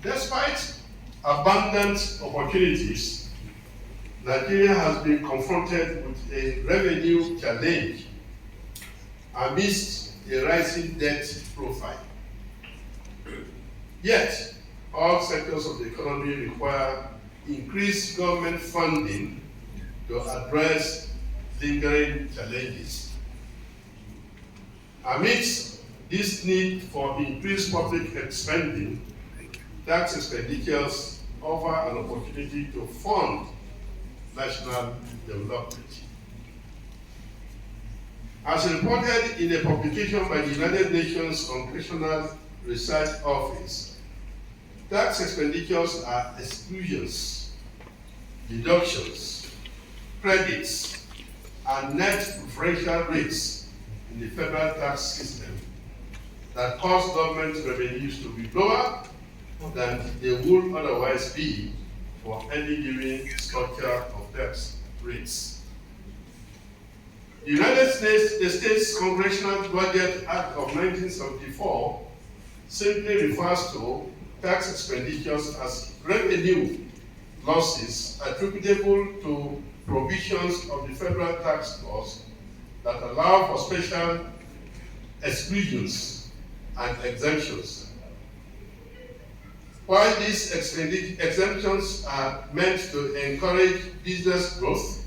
Despite abundant opportunities, Nigeria has been confronted with a revenue challenge amidst a rising debt profile. Yet, all sectors of the economy require increased government funding to address lingering challenges. Amidst this need for increased public spending, tax expenditures offer an opportunity to fund national development. As reported in a publication by the United Nations Congressional Research Office, tax expenditures are exclusions, deductions, credits, and net preferential rates in the federal tax system that cause government revenues to be lower than they would otherwise be for any given structure of tax rates. The United States Congressional Budget Act of 1974 simply refers to tax expenditures as revenue losses attributable to provisions of the federal tax laws that allow for special exclusions and exemptions. While these exemptions are meant to encourage business growth,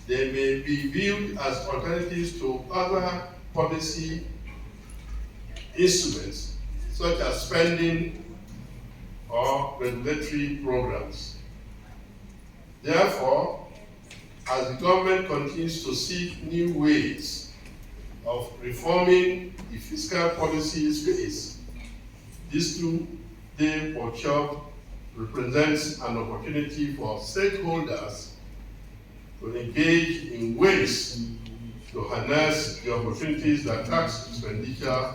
they may be viewed as alternatives to other policy instruments, such as spending or regulatory programs. Therefore, as the government continues to seek new ways of reforming the fiscal policy space, this two-day workshop represents an opportunity for stakeholders to engage in ways to harness the opportunities that tax expenditure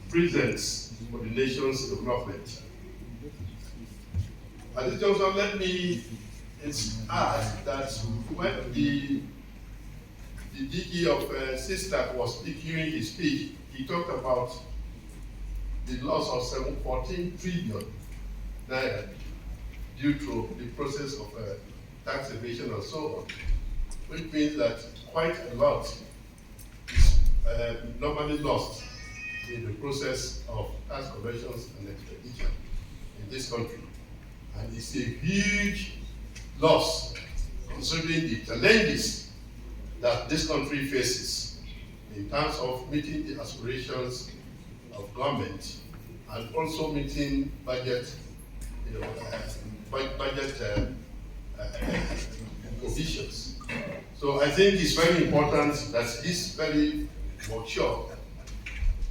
presents for the nation's development. At this juncture, let me add that when the DG of SISTAC was giving his speech, he talked about the loss of 14 trillion naira due to the process of tax evasion and so on, which means that quite a lot is normally lost in the process of tax collections and expenditure in this country. And it's a huge loss considering the challenges that this country faces in terms of meeting the aspirations of government and also meeting budget, provisions. So I think it's very important that this very workshop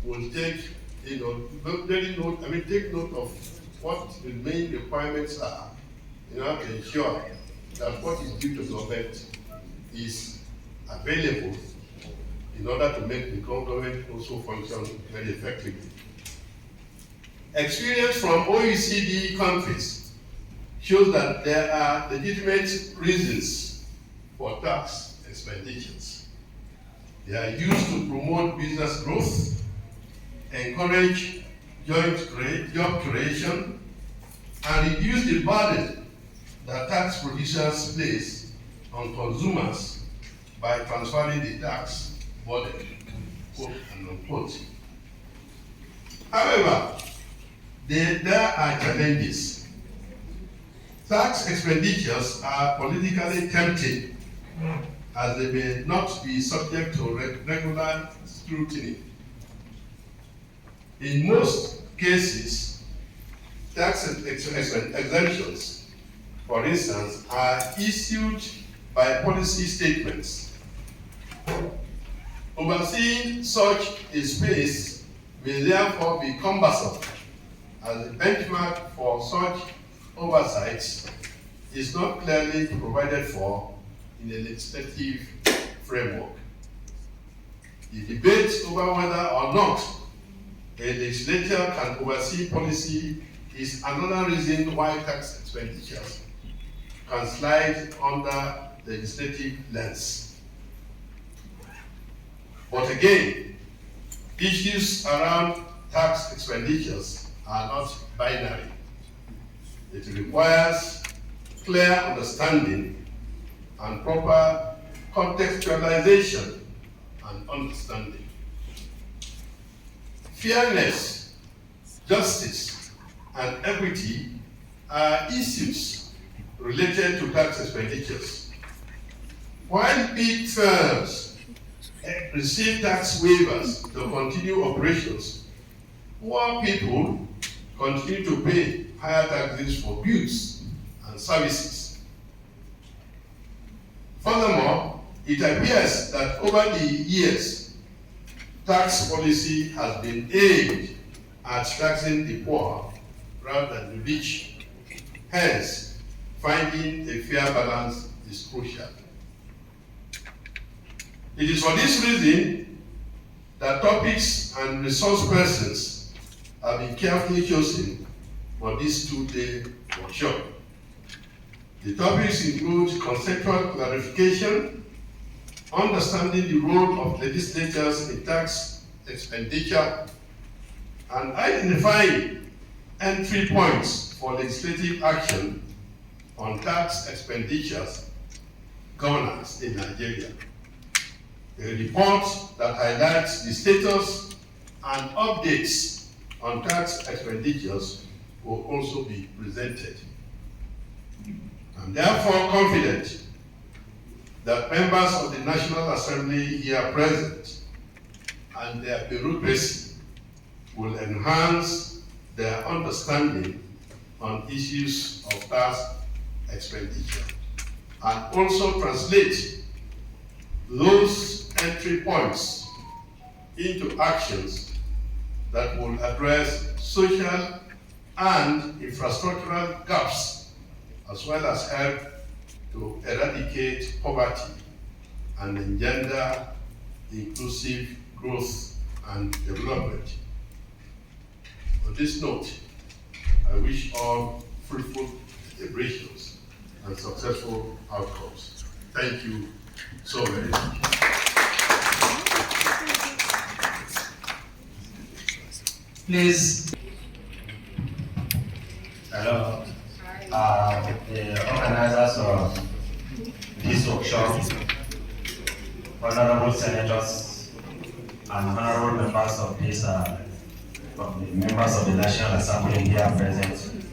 will take, take note of what the main requirements are, to ensure that what is due to government is available in order to make the government also function very effectively. Experience from OECD countries shows that there are legitimate reasons for tax expenditures. They are used to promote business growth, encourage job creation, and reduce the burden that tax producers place on consumers by transferring the tax burden, quote and unquote. However, there are challenges. Tax expenditures are politically tempting as they may not be subject to regular scrutiny. In most cases, tax exemptions, for instance, are issued by policy statements. Overseeing such a space may therefore be cumbersome, as the benchmark for such oversights is not clearly provided for in a legislative framework. The debate over whether or not a legislature can oversee policy is another reason why tax expenditures can slide under legislative lens. But again, issues around tax expenditures are not binary. It requires clear understanding and proper contextualization and understanding. Fairness, justice, and equity are issues related to tax expenditures. While big firms receive tax waivers to continue operations, poor people continue to pay higher taxes for goods and services. Furthermore, it appears that over the years, tax policy has been aimed at taxing the poor rather than the rich. Hence, finding a fair balance is crucial. It is for this reason that topics and resource persons have been carefully chosen for this two-day workshop. The topics include conceptual clarification, understanding the role of legislators in tax expenditure, and identifying entry points for legislative action on tax expenditures governance in Nigeria. A report that highlights the status and updates on tax expenditures will also be presented. I'm therefore confident that members of the National Assembly here present and their bureaucracy will enhance their understanding on issues of tax expenditure and also translate those entry points into actions that will address social and infrastructural gaps, as well as help to eradicate poverty and engender inclusive growth and development. On this note, I wish all fruitful deliberations and successful outcomes. Thank you so very much. Please. Hello. The organizers of this workshop, honorable senators and honorable members of this, from the members of the National Assembly here present,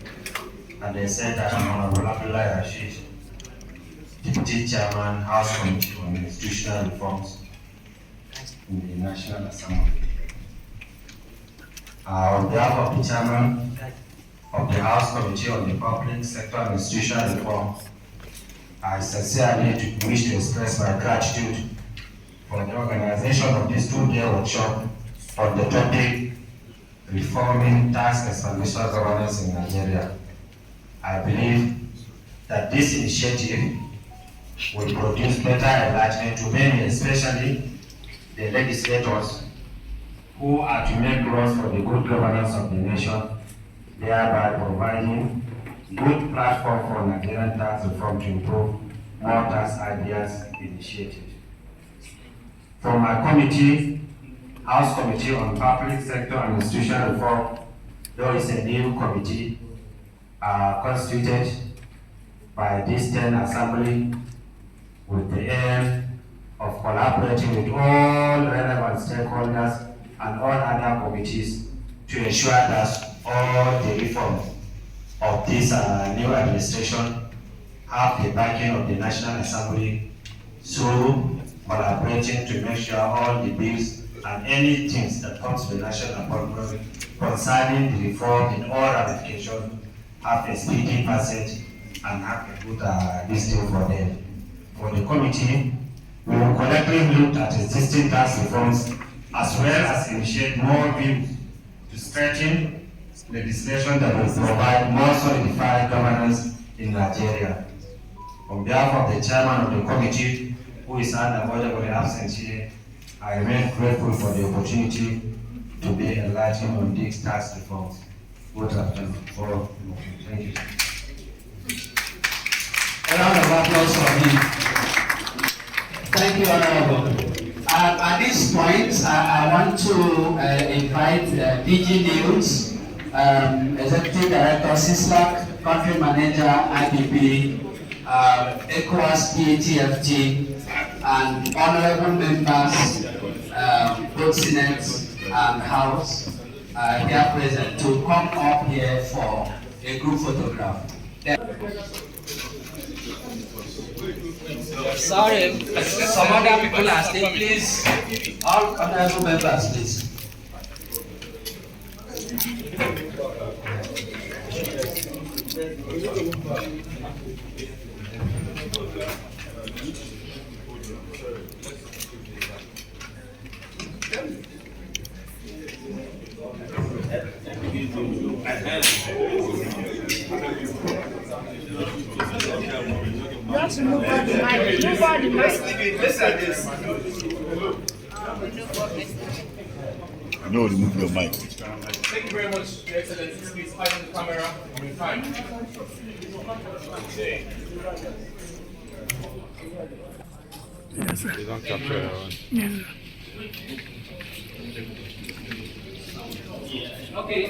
and they said that I'm Honorable Abdullah Rashid, Deputy Chairman, House Committee on Institutional Reforms in the National Assembly. On behalf of the Chairman of the House Committee on the Public Sector and Institutional Reform, I sincerely wish to express my gratitude for the organization of this two-day workshop on the topic Reforming Tax Expenditure Governance in Nigeria. I believe that this initiative will produce better enlightenment to many, especially the legislators who are to make laws for the good governance of the nation, thereby providing good platform for Nigerian tax reform to improve more tax ideas initiated. For my committee, House Committee on Public Sector and Institutional Reform, there is a new committee constituted by this 10 Assembly with the aim of collaborating with all relevant stakeholders and all other committees to ensure that all the reforms of this new administration have the backing of the National Assembly, so collaborating to make sure all the bills and any things that comes to the National Assembly concerning the reform in all ramifications have a speedy passage and have a good listing for them. For the committee, we will collectively look at existing tax reforms as well as initiate more bills to strengthen legislation that will provide more solidified governance in Nigeria. On behalf of the chairman of the committee, who is unavoidably absent here, I remain grateful for the opportunity to be enlightened on these tax reforms. Good afternoon. Thank you. A round of applause for me. Thank you, Honorable. At this point, I want to invite DG NILDS Executive Director, CISLAC, Country Manager, IPP, ECOWAS, PATFG, and honorable members, both Senate and House, here present to come up here for a group photograph. Sorry, some other people are still, please. All honorable members, please. You have to move on the mic. Move on the mic. Listen at this. No, remove your mic. Thank you very much, Your Excellency. Please hide on the camera on your time. They don't capture that one. Okay.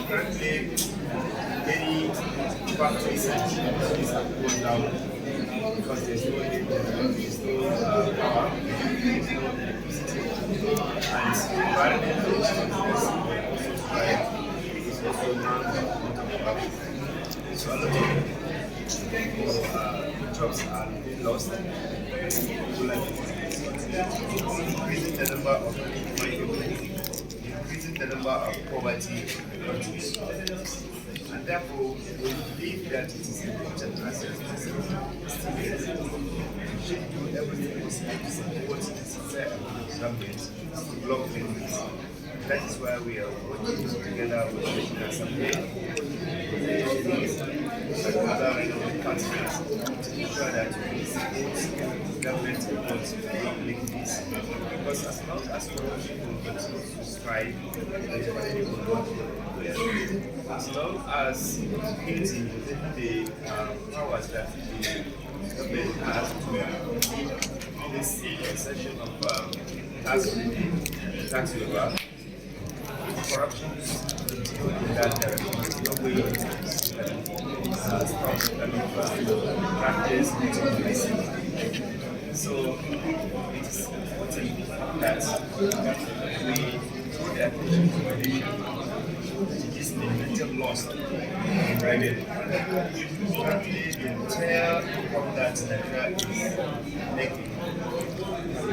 Currently, many factories and industries have gone down because there's no power, there's no electricity, and environmental challenges also drive is also now. So a lot of jobs are being lost. Increasing the number of increasing the number of poverty countries. And therefore, we believe that it is important as a citizen we should do everything possible to support the government to block benefits. That is why we are working together with the National Assembly and other relevant partners to ensure that we support government efforts to make this. Because as long as corruption continues to strive, the party will not work. As long as impunity within the powers that the government has to lead this concession of tax waiver, corruption continue in that direction. No way stop practice so it is important that we draw the attention to the nation to this momentum lost in revenue. Currently, the entire income that Nigeria is making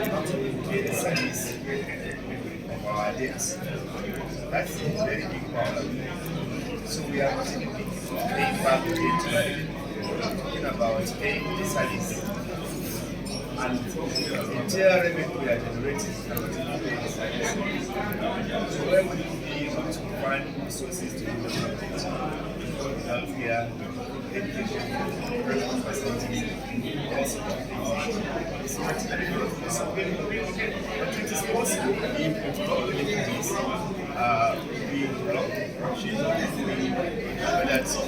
not pay the service of our debts. That's a very big problem. So we are not paying back the debt, talking about paying the service. And the entire revenue we are generating cannot even pay the service. So where would we be able to find resources to implement healthcare, education, personal facilities, it's practically not possible. But it is possible if we don't really do this. We block corruption, we ensure that it's a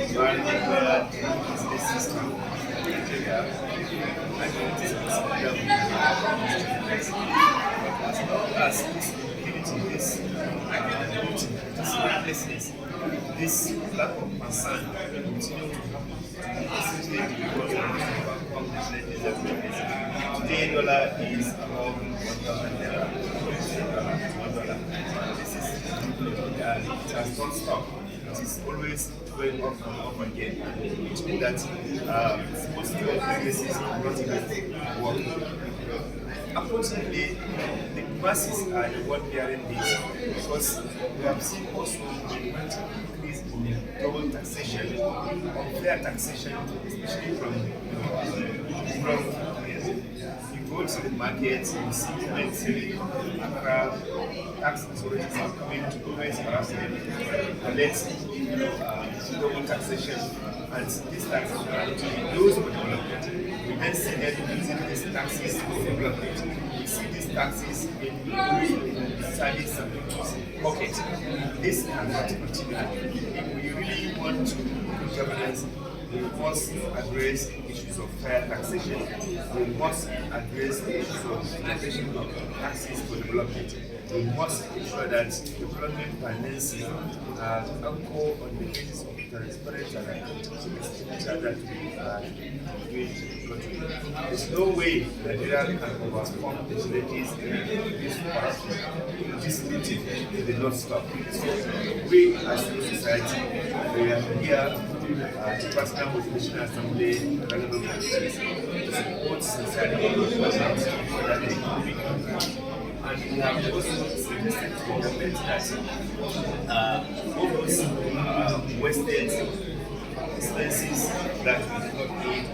environment where the system in Nigeria, I think it is possible that we as long as this impunity, this accountability, this recklessness, this lack of concern continue to happen, simply because of accomplishment is that today dollar is above $1,000. This is it has not stopped. It is always going up and up again, which means that most of the businesses are not even working. Unfortunately, the masses are the one bearing this because we have seen also the increase in double taxation, unfair taxation, especially from you go to the market, you see women selling Accra, tax authorities are coming to government harassment, collect double taxation, and these taxes are actually those for development. We then see them using these taxes for development. We see these taxes in service and goods. Okay, this cannot continue. If we really want to do governance, we must address issues of fair taxation. We must address the issues of allocation of taxes for development. We must ensure that development financing are anchored on the basis of transparent and accountable expenditure that we doing to the country. There's no way Nigeria can overcome the challenges in this corruption. This meeting did not stop. So we as a society, we are here to partner with the National Assembly and relevant countries to support sincerely that the economic and we have also suggested to the government that all those wasted expenses that we do not need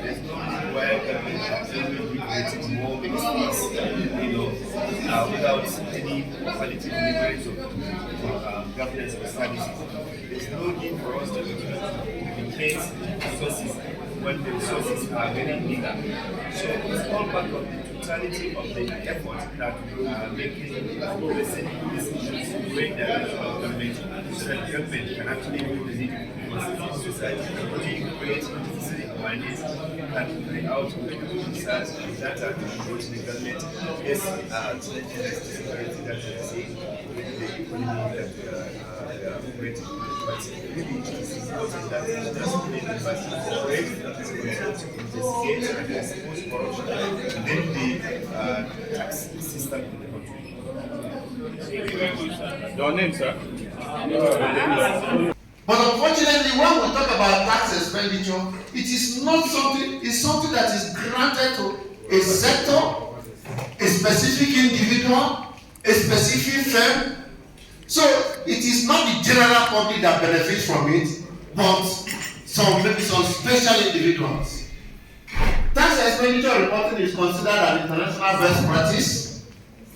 there's no need why government should only create more ministries, without any quality delivery of governance services. There's no need for us to replace resources when the resources are getting bigger. So it's all part of the totality of the effort that we are making addressing these issues in the direction of government, so that government can actually move the needle in society, really create necessary awareness and carry out research and data to approach the government. Yes, challenges the security that we see with the economy that we are operating. But really, it's important that we just make the best to investigate and expose corruption within the tax system in the country. Thank you very much, sir. Your name, sir? But unfortunately, when we talk about tax expenditure, it is not something, it's something that is granted to a sector, a specific individual, a specific firm. So it is not the general public that benefits from it, but maybe some special individuals. Tax expenditure reporting is considered an international best practice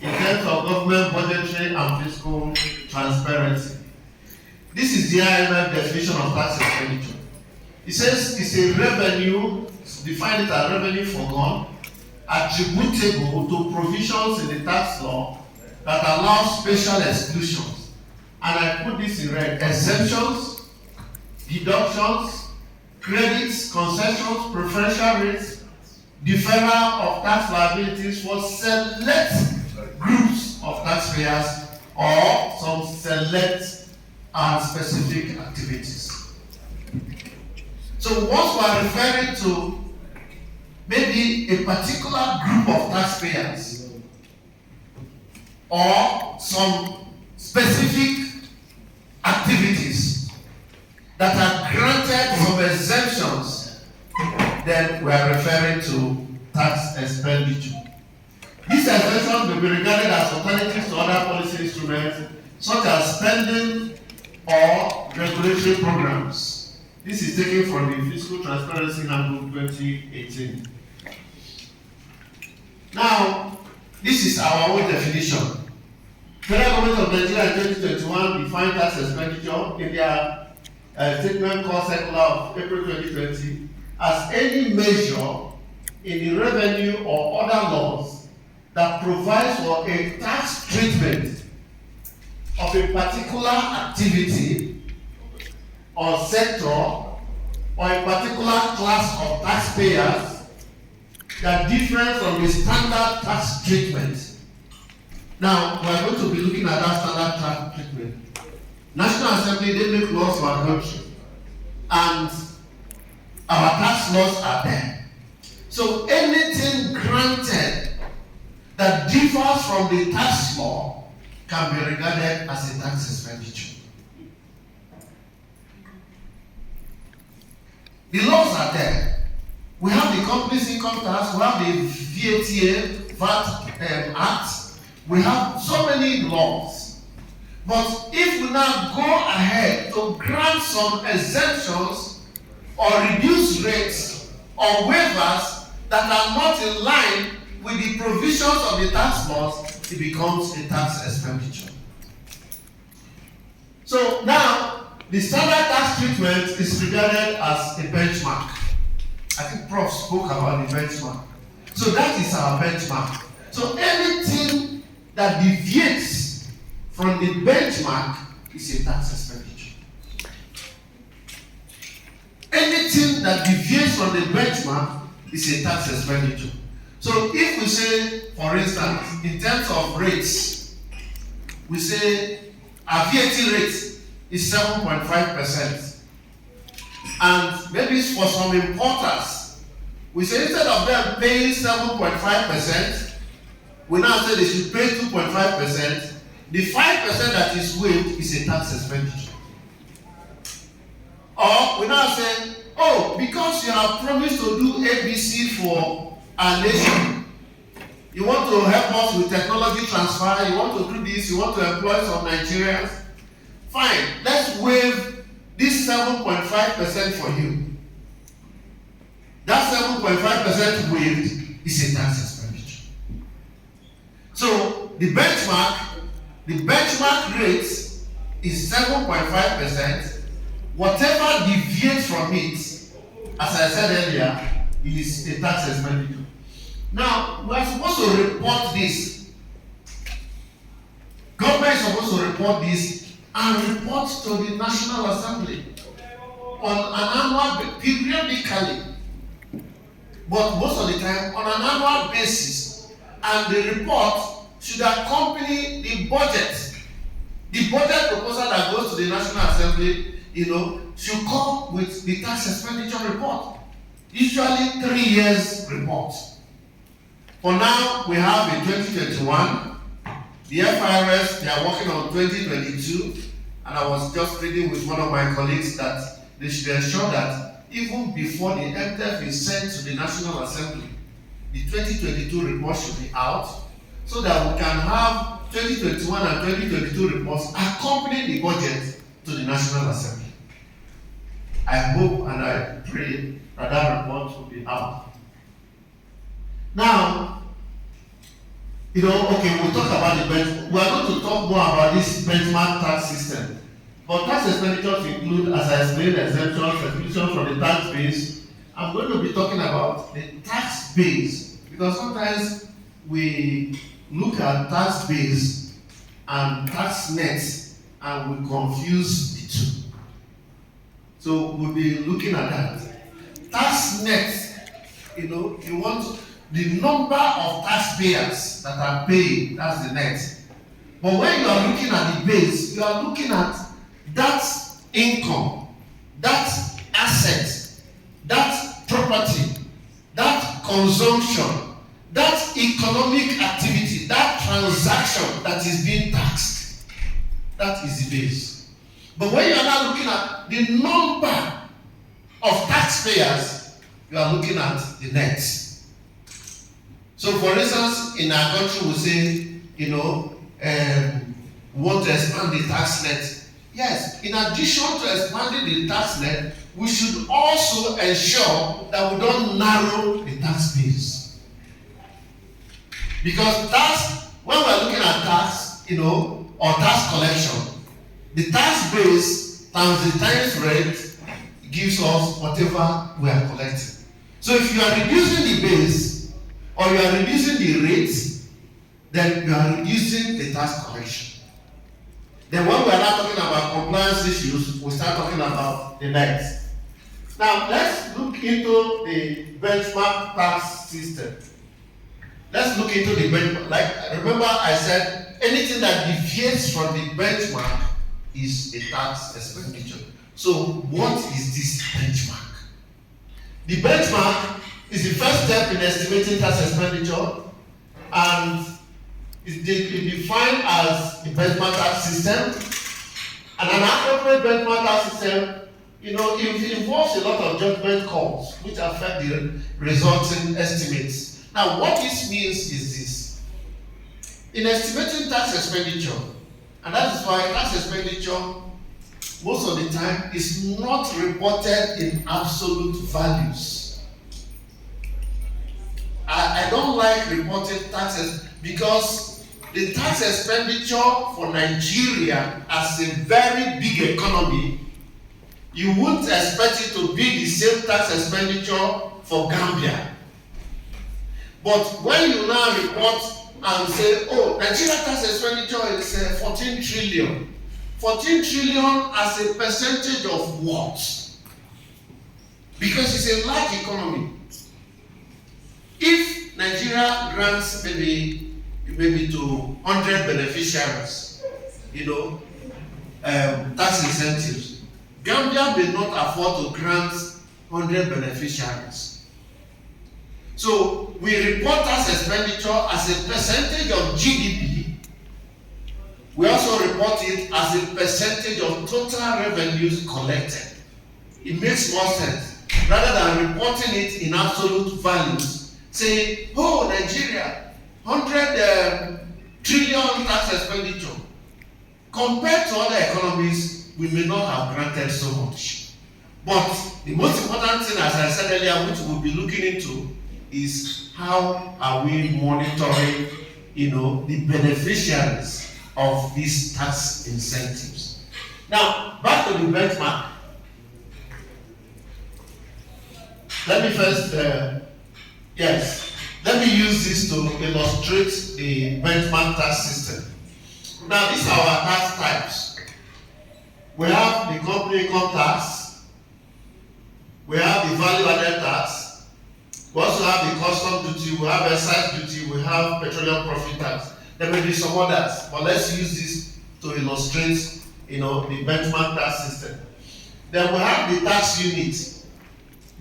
in terms of government budgetary and fiscal transparency. This is the IMF definition of tax expenditure. It says it's a revenue, define it as revenue forgone, attributable to provisions in the tax law that allow special exclusions. And I put this in red: exemptions, deductions, credits, concessions, preferential rates, deferral of tax liabilities for select groups of taxpayers or some select and specific activities. So once we are referring to maybe a particular group of taxpayers or some specific activities that are granted some exemptions, then we are referring to tax expenditure. These exemptions may be regarded as alternatives to other policy instruments such as spending or regulatory programs. This is taken from the Fiscal Transparency Handbook 2018. Now, this is our own definition. Federal Government of Nigeria in 2021 defined tax expenditure in their statement called Circular of April 2020 as any measure in the revenue or other laws that provides for a tax treatment of a particular activity or sector or a particular class of taxpayers that differ from the standard tax treatment. Now, we are going to be looking at that standard tax treatment. National Assembly, they make laws for our country, and our tax laws are there. So anything granted that differs from the tax law can be regarded as a tax expenditure. The laws are there. We have the Companies Income Tax, we have the VAT Act, we have so many laws. But if we now go ahead to grant some exemptions or reduce rates or waivers that are not in line with the provisions of the tax laws, it becomes a tax expenditure. So now, the standard tax treatment is regarded as a benchmark. I think Prof spoke about the benchmark. So that is our benchmark. So anything that deviates from the benchmark is a tax expenditure. anything that deviates from the benchmark is a tax expenditure. So if we say, for instance, in terms of rates, we say our VAT rate is 7.5%. And maybe for some importers, we say instead of them paying 7.5%, we now say they should pay 2.5%. The 5% that is waived is a tax expenditure. Or we now say, oh, because you have promised to do ABC for our nation, you want to help us with technology transfer, you want to do this, you want to employ some Nigerians, fine, let's waive this 7.5% for you. That 7.5% waived is a tax expenditure. So the benchmark rate is 7.5%. Whatever deviates from it, as I said earlier, is a tax expenditure. Now, we are supposed to report this. Government is supposed to report this and report to the National Assembly on an annual periodically, but most of the time on an annual basis. And the report should accompany the budget. The budget proposal that goes to the National Assembly, should come with the tax expenditure report. Usually 3 years report. For now, we have in 2021. The FIRS, they are working on 2022. And I was just reading with one of my colleagues that they should ensure that even before the MTF is sent to the National Assembly, the 2022 report should be out, so that we can have 2021 and 2022 reports accompanying the budget to the National Assembly. I hope and I pray that that report will be out. Now, we'll talk about the benchmark. We are going to talk more about this benchmark tax system. But tax expenditures include, as I explained, exemptions, exclusions from the tax base. I'm going to be talking about the tax base, because sometimes we look at tax base and tax net and we confuse the two. So we'll be looking at that. Tax net, you want the number of taxpayers that are paying, that's the net. But when you are looking at the base, you are looking at that income, that asset, that property, that consumption, that economic activity, that transaction that is being taxed. That is the base. But when you are now looking at the number of taxpayers, you are looking at the net. So for instance, in our country we say, we want to expand the tax net. Yes, in addition to expanding the tax net, we should also ensure that we don't narrow the tax base. Because when we're looking at tax, or tax collection, the tax base times the tax rate gives us whatever we are collecting. So if you are reducing the base or you are reducing the rate, then you are reducing the tax collection. Then when we are not talking about compliance issues, we start talking about the net. Now let's look into the benchmark tax system. Let's look into the benchmark. Remember I said anything that deviates from the benchmark is a tax expenditure. So what is this benchmark? The benchmark is the first step in estimating tax expenditure, and it's defined as the benchmark tax system. And an appropriate benchmark tax system, it involves a lot of judgment calls which affect the resulting estimates. Now, what this means is this. In estimating tax expenditure, and that is why tax expenditure, most of the time, is not reported in absolute values. I don't like reporting taxes because the tax expenditure for Nigeria as a very big economy, you wouldn't expect it to be the same tax expenditure for Gambia. But when you now report and say, oh, Nigeria tax expenditure is 14 trillion. 14 trillion as a percentage of what? because it's a large economy. If Nigeria grants maybe to 100 beneficiaries, tax incentives, Gambia may not afford to grant 100 beneficiaries. So we report tax expenditure as a percentage of GDP. We also report it as a percentage of total revenues collected. It makes more sense rather than reporting it in absolute values, saying, oh, Nigeria, 100 trillion tax expenditure. Compared to other economies, we may not have granted so much. But the most important thing, as I said earlier, which we'll be looking into, is how are we monitoring, the beneficiaries of these tax incentives. Now, back to the benchmark. Let me first, let me use this to illustrate the benchmark tax system. Now, these are our tax types. We have the company income tax. We have the value-added tax. We also have the custom duty. We have excise duty. We have petroleum profit tax. There may be some others, but let's use this to illustrate, the benchmark tax system. Then we have the tax unit.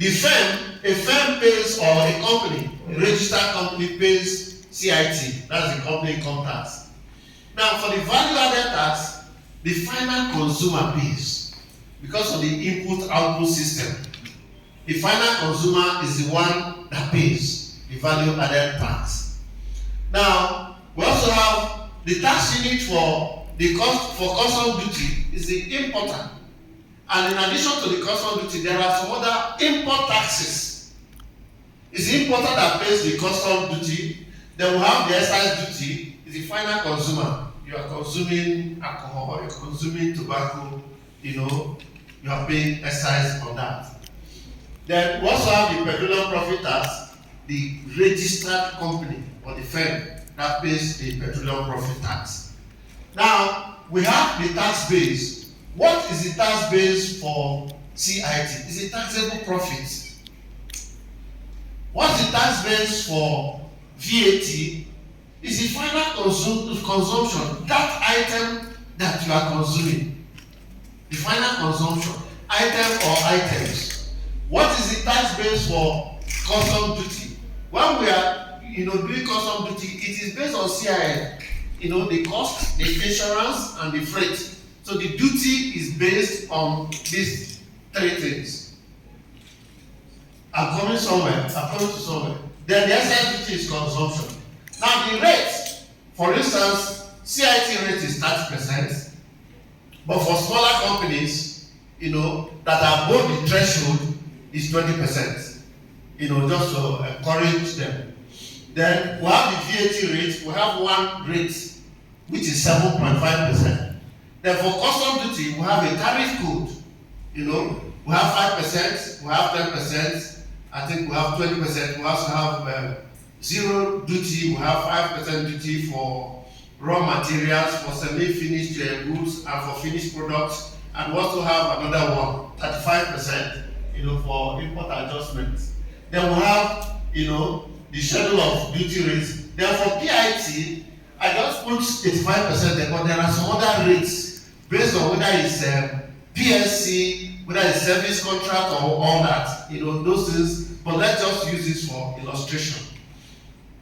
A firm pays, or a company, a registered company pays CIT. That's the company income tax. Now, for the value-added tax, the final consumer pays because of the input-output system. The final consumer is the one that pays the value-added tax. Now, we also have the tax unit for custom duty is the importer. And in addition to the custom duty, there are some other import taxes. It's the importer that pays the custom duty. Then we have the excise duty. It's the final consumer. You are consuming alcohol, you're consuming tobacco, you are paying excise on that. Then we also have the petroleum profit tax, the registered company or the firm that pays the petroleum profit tax. Now, we have the tax base. What is the tax base for CIT? It's a taxable profit. What's the tax base for VAT? Is the final consumption, that item that you are consuming. The final consumption, item or items. What is the tax base for custom duty? When we are, doing custom duty, it is based on CIN. The cost, the insurance, and the freight. So the duty is based on these three things. I'm coming to somewhere. Then the excise duty is consumption. Now the rate, for instance, CIT rate is 30%, but for smaller companies, that are above the threshold is 20%. Just to encourage them. Then we have the VAT rate. We have one rate, which is 7.5%. Then for custom duty, we have a tariff code. We have 5%, we have 10%, I think we have 20%. We also have zero duty. We have 5% duty for raw materials, for semi-finished goods, and for finished products. And we also have another one, 35%, for import adjustments. Then we have, the schedule of duty rates. Then for PIT, I just put 85% there, but there are some other rates based on whether it's PSC, whether it's service contract or all that, those things. But let's just use this for illustration.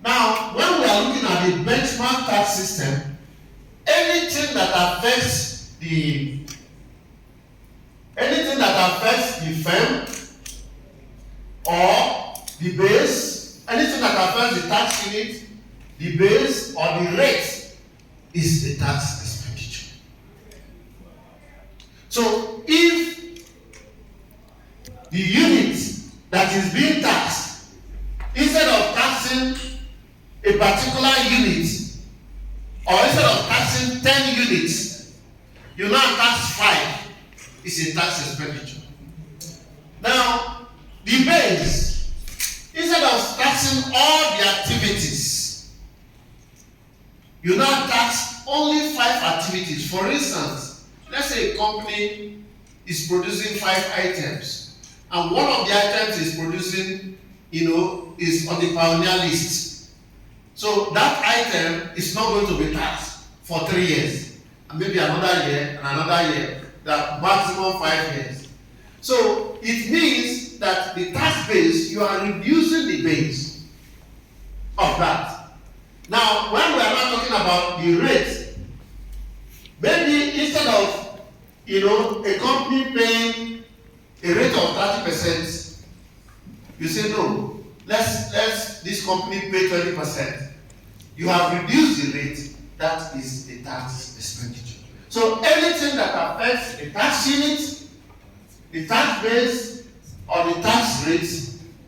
Now, when we are looking at the benchmark tax system, anything that affects the firm or the base, anything that affects the tax unit, the base or the rate is the tax expenditure. So if the unit that is being taxed, instead of taxing a particular unit, or instead of taxing 10 units, you now tax 5, it's a tax expenditure. Now, the base, instead of taxing all the activities, you now tax only 5 activities. For instance, let's say a company is producing 5 items, and one of the items is producing, is on the pioneer list. So that item is not going to be taxed for 3 years, and maybe another year and another year, that maximum 5 years. So it means that the tax base, you are reducing the base of that. Now, when we are not talking about the rate, maybe instead of a company paying a rate of 30%, you say no, let's this company pay 20%. You have reduced the rate, that is the tax expenditure. So anything that affects the tax unit, the tax base, or the tax rate,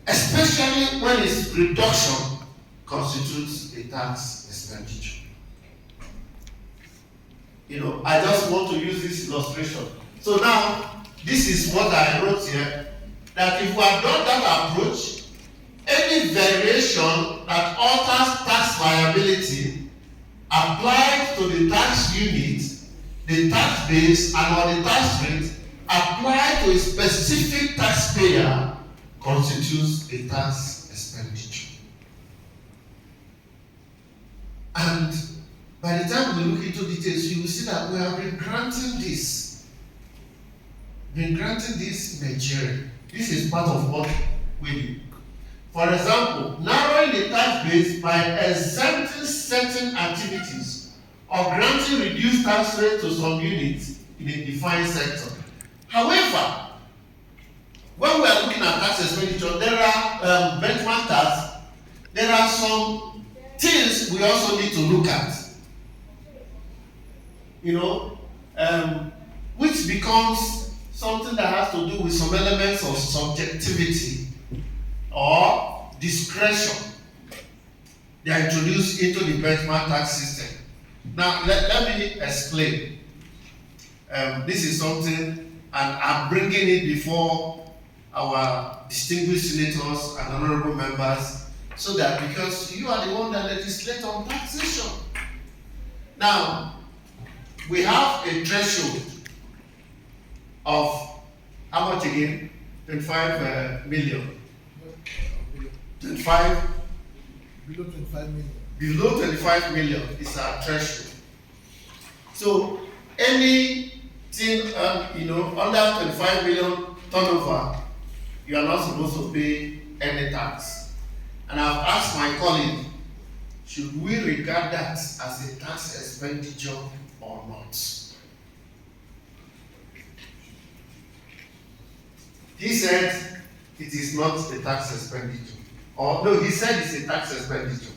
especially when its reduction constitutes a tax expenditure. I just want to use this illustration. So now, this is what I wrote here, that if we have done that approach, any variation that alters tax liability applied to the tax unit, the tax base, and or the tax rate applied to a specific taxpayer constitutes a tax expenditure. And by the time we look into details, you will see that we have been granting this in Nigeria. This is part of what we do. For example, narrowing the tax base by exempting certain activities or granting reduced tax rate to some units in a defined sector. However, when we are looking at tax expenditure, there are benchmark tax. There are some things we also need to look at. Which becomes something that has to do with some elements of subjectivity or discretion. They are introduced into the benchmark tax system. Now, let me explain. This is something, and I'm bringing it before our distinguished senators and honorable members, so that because you are the one that legislate on taxation. Now, we have a threshold of how much again? 25 million. 25? Below 25 million. Below 25 million is our threshold. So anything under 25 million turnover, you are not supposed to pay any tax. And I've asked my colleague, should we regard that as a tax expenditure or not? He said it is not a tax expenditure. Or no, he said it's a tax expenditure.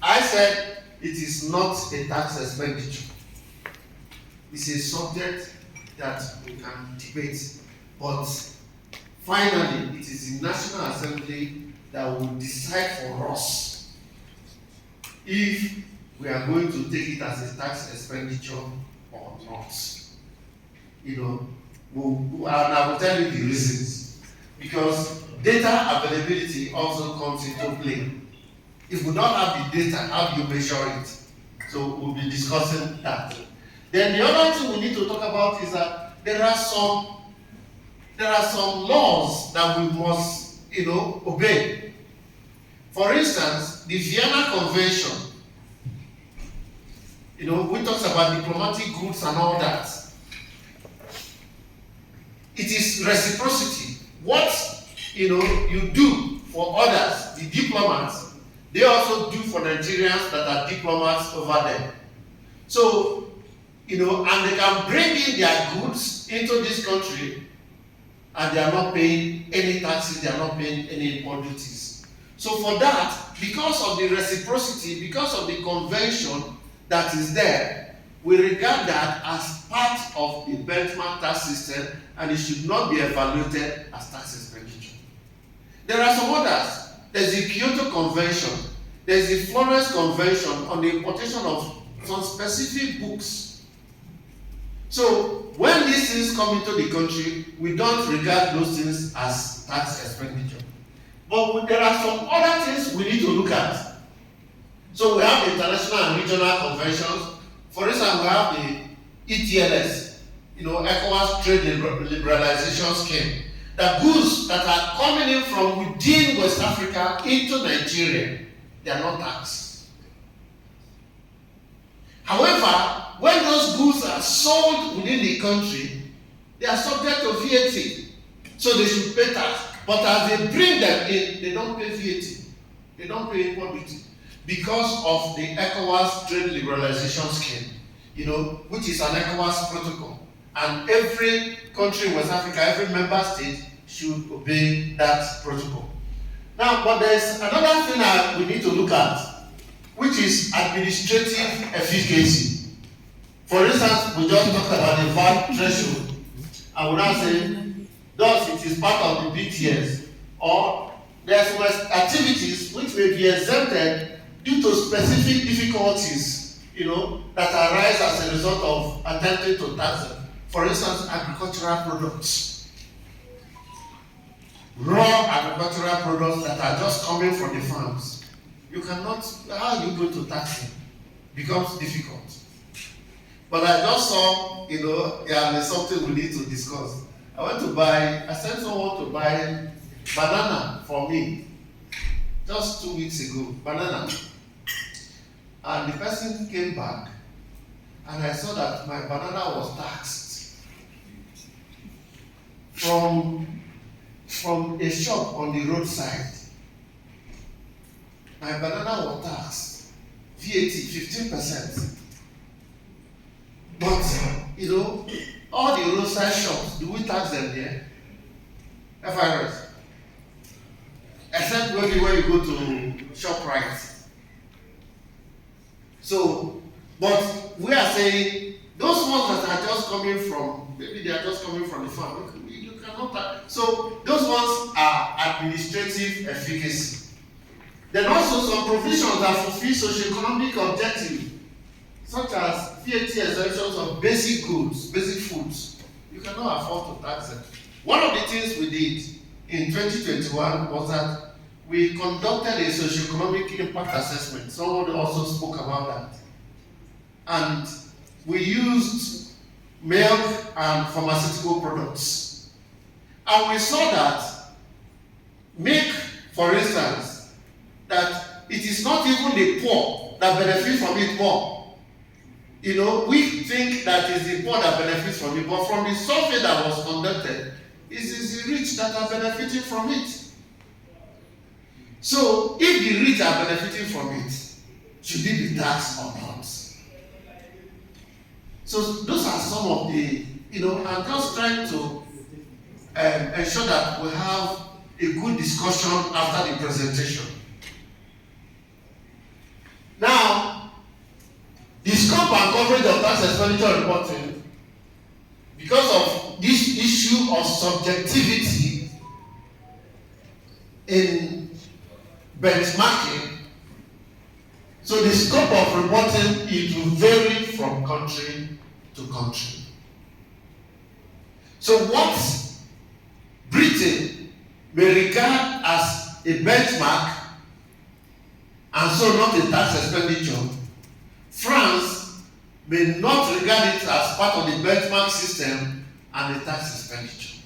I said it is not a tax expenditure. It's a subject that we can debate, but finally it is the National Assembly that will decide for us if we are going to take it as a tax expenditure or not. And I will tell you the reasons. Because data availability also comes into play. If we don't have the data, how do you measure it? So we'll be discussing that. Then the other thing we need to talk about is that there are some laws that we must, obey. For instance, the Vienna Convention, we talk about diplomatic goods and all that. It is reciprocity. What you do for others, the diplomats, they also do for Nigerians that are diplomats over there. So, and they can bring in their goods into this country and they are not paying any taxes, they are not paying any import duties. So for that, because of the reciprocity, because of the convention that is there, we regard that as part of the benchmark tax system and it should not be evaluated as tax expenditure. There are some others. There's the Kyoto Convention. There's the Florence Convention on the importation of some specific books. So when these things come into the country, we don't regard those things as tax expenditure. But there are some other things we need to look at. So we have international and regional conventions. For instance, we have the ETLS, ECOWAS Trade Liberalization Scheme. the goods that are coming in from within West Africa into Nigeria, they are not taxed. However, when those goods are sold within the country, they are subject to VAT. So they should pay tax. But as they bring them in, they don't pay VAT. They don't pay import duty because of the ECOWAS trade liberalization scheme, which is an ECOWAS protocol. And every country in West Africa, every member state should obey that protocol. Now, but there's another thing that we need to look at, which is administrative efficacy. For instance, we just talked about the VAT threshold. I would now say, thus it is part of the BTS, or there are some activities which may be exempted due to specific difficulties, that arise as a result of attempting to tax them. For instance, agricultural products. Raw agricultural products that are just coming from the farms. You cannot, how are you going to tax them? Becomes difficult. But I just saw, there's something we need to discuss. I sent someone to buy banana for me just 2 weeks ago, banana. And the person came back and I saw that my banana was taxed from a shop on the roadside. My banana was taxed VAT 15%. But all the roadside shops, do we tax them there? FIRS. Except maybe when you go to ShopRite. So, but we are saying those ones that are just coming from, maybe they are just coming from the farm. You cannot tax. So those ones are administrative efficacy. Then also some provisions that fulfill socio-economic objectives, such as VAT exemptions of basic goods, basic foods. You cannot afford to tax them. One of the things we did in 2021 was that we conducted a socio-economic impact assessment. Someone also spoke about that. And we used milk and pharmaceutical products. And we saw that milk, for instance, that it is not even the poor that benefit from it more. We think that it's the poor that benefits from it, but from the survey that was conducted, it is the rich that are benefiting from it. So, if the rich are benefiting from it, should it be taxed or not? So, those are some of the, I'm just trying to ensure that we have a good discussion after the presentation. Now, the scope and coverage of tax expenditure reporting, because of this issue of subjectivity in benchmarking, so the scope of reporting it will vary from country to country. So what Britain may regard as a benchmark and so not a tax expenditure, France may not regard it as part of the benchmark system and the tax expenditure.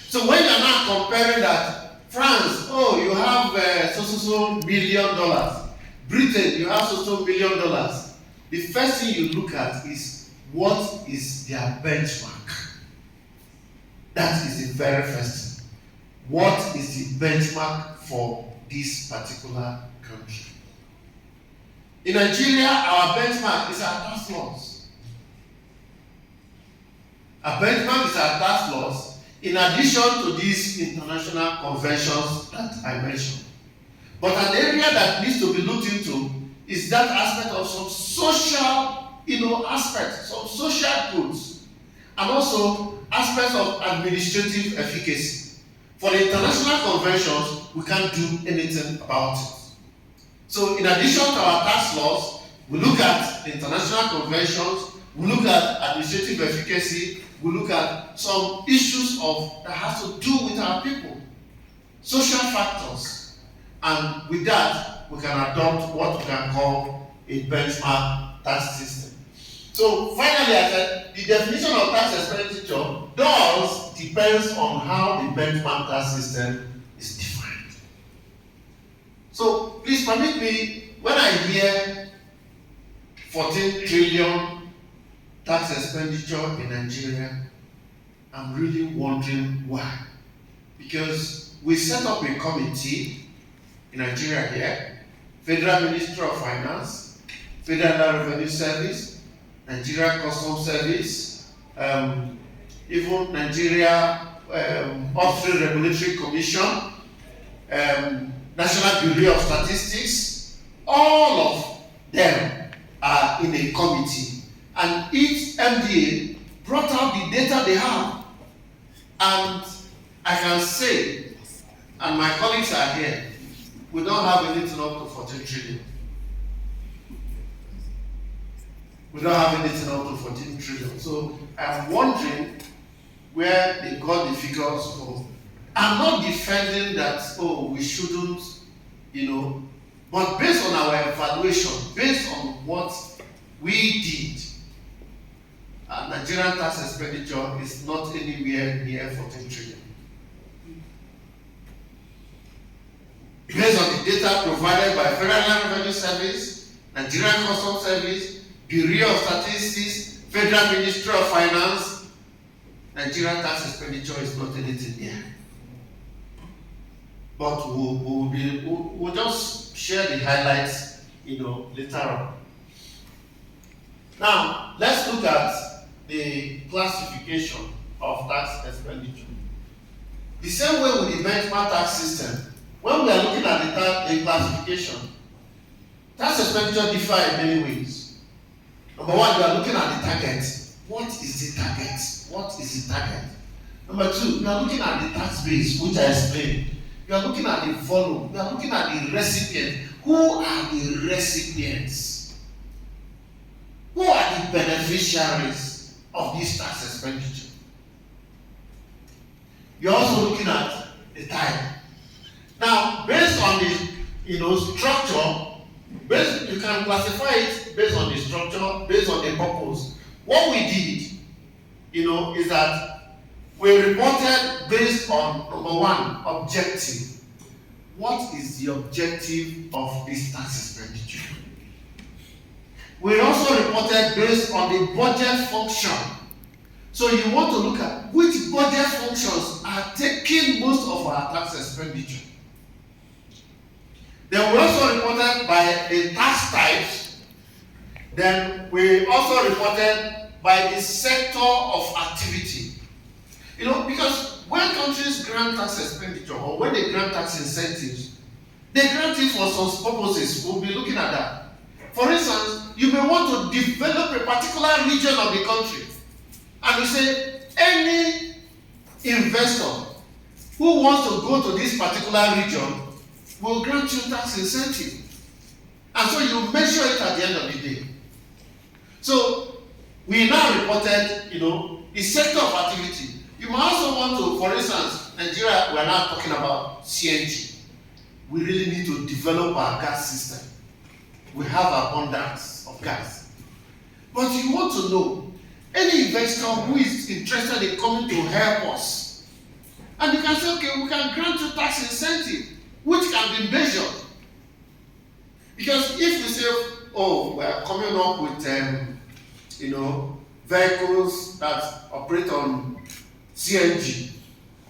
So when you are now comparing that, France, you have so $1 billion. Britain, you have so $1 billion. The first thing you look at is what is their benchmark. That is the very first thing. What is the benchmark for this particular country? In Nigeria, our benchmark is our tax laws. Our benchmark is our tax laws in addition to these international conventions that I mentioned. But an area that needs to be looked into is that aspect of some social, aspects, some social goods, and also aspects of administrative efficacy. For the international conventions, we can't do anything about it. So in addition to our tax laws, we look at the international conventions, we look at administrative efficacy, we look at some issues that has to do with our people, social factors, and with that, we can adopt what we can call a benchmark tax system. So finally, I said the definition of tax expenditure does depends on how the benchmark tax system is defined. So please permit me, when I hear 14 trillion tax expenditure in Nigeria, I'm really wondering why. Because we set up a committee in Nigeria here, Federal Ministry of Finance, Federal Revenue Service, Nigeria Customs Service, even Nigeria Upstream Regulatory Commission, National Bureau of Statistics, all of them are in a committee. And each MDA brought out the data they have. And I can say, and my colleagues are here, we don't have anything up to 14 trillion. We don't have anything up to 14 trillion. So I'm wondering where they got the figures from. I'm not defending that, oh, we shouldn't, but based on our evaluation, based on what we did, Nigerian tax expenditure is not anywhere near 14 trillion. Based on the data provided by Federal Revenue Service, Nigerian Customs Service, Bureau of Statistics, Federal Ministry of Finance, Nigerian tax expenditure is not anything there. But we'll just share the highlights, later on. Now, let's look at the classification of tax expenditure. The same way with the benchmark tax system, when we are looking at the classification, tax expenditure differ in many ways. Number one, we are looking at the target. What is the target? What is the target? Number two, we are looking at the tax base, which I explained. We are looking at the volume. We are looking at the recipient. Who are the recipients? Who are the beneficiaries of this tax expenditure? You're also looking at the time. Now, based on the structure, you can classify it based on the structure, based on the purpose. What we did, is that we reported based on, number one, objective. What is the objective of this tax expenditure? We also reported based on the budget function. So you want to look at which budget functions are taking most of our tax expenditure. Then we also reported by the tax types. Then we also reported by the sector of activity. Because when countries grant tax expenditure or when they grant tax incentives, they grant it for some purposes. We'll be looking at that. For instance, you may want to develop a particular region of the country. And you say, any investor who wants to go to this particular region will grant you tax incentive. And so you measure it at the end of the day. So we now reported, the sector of activity. You might also want to, for instance, Nigeria, we're now talking about CNG. We really need to develop our gas system. We have abundance of gas. But you want to know, any investor who is interested in coming to help us, and you can say, okay, we can grant you tax incentive, which can be measured. Because if you say, oh, we're coming up with, vehicles that operate on CNG,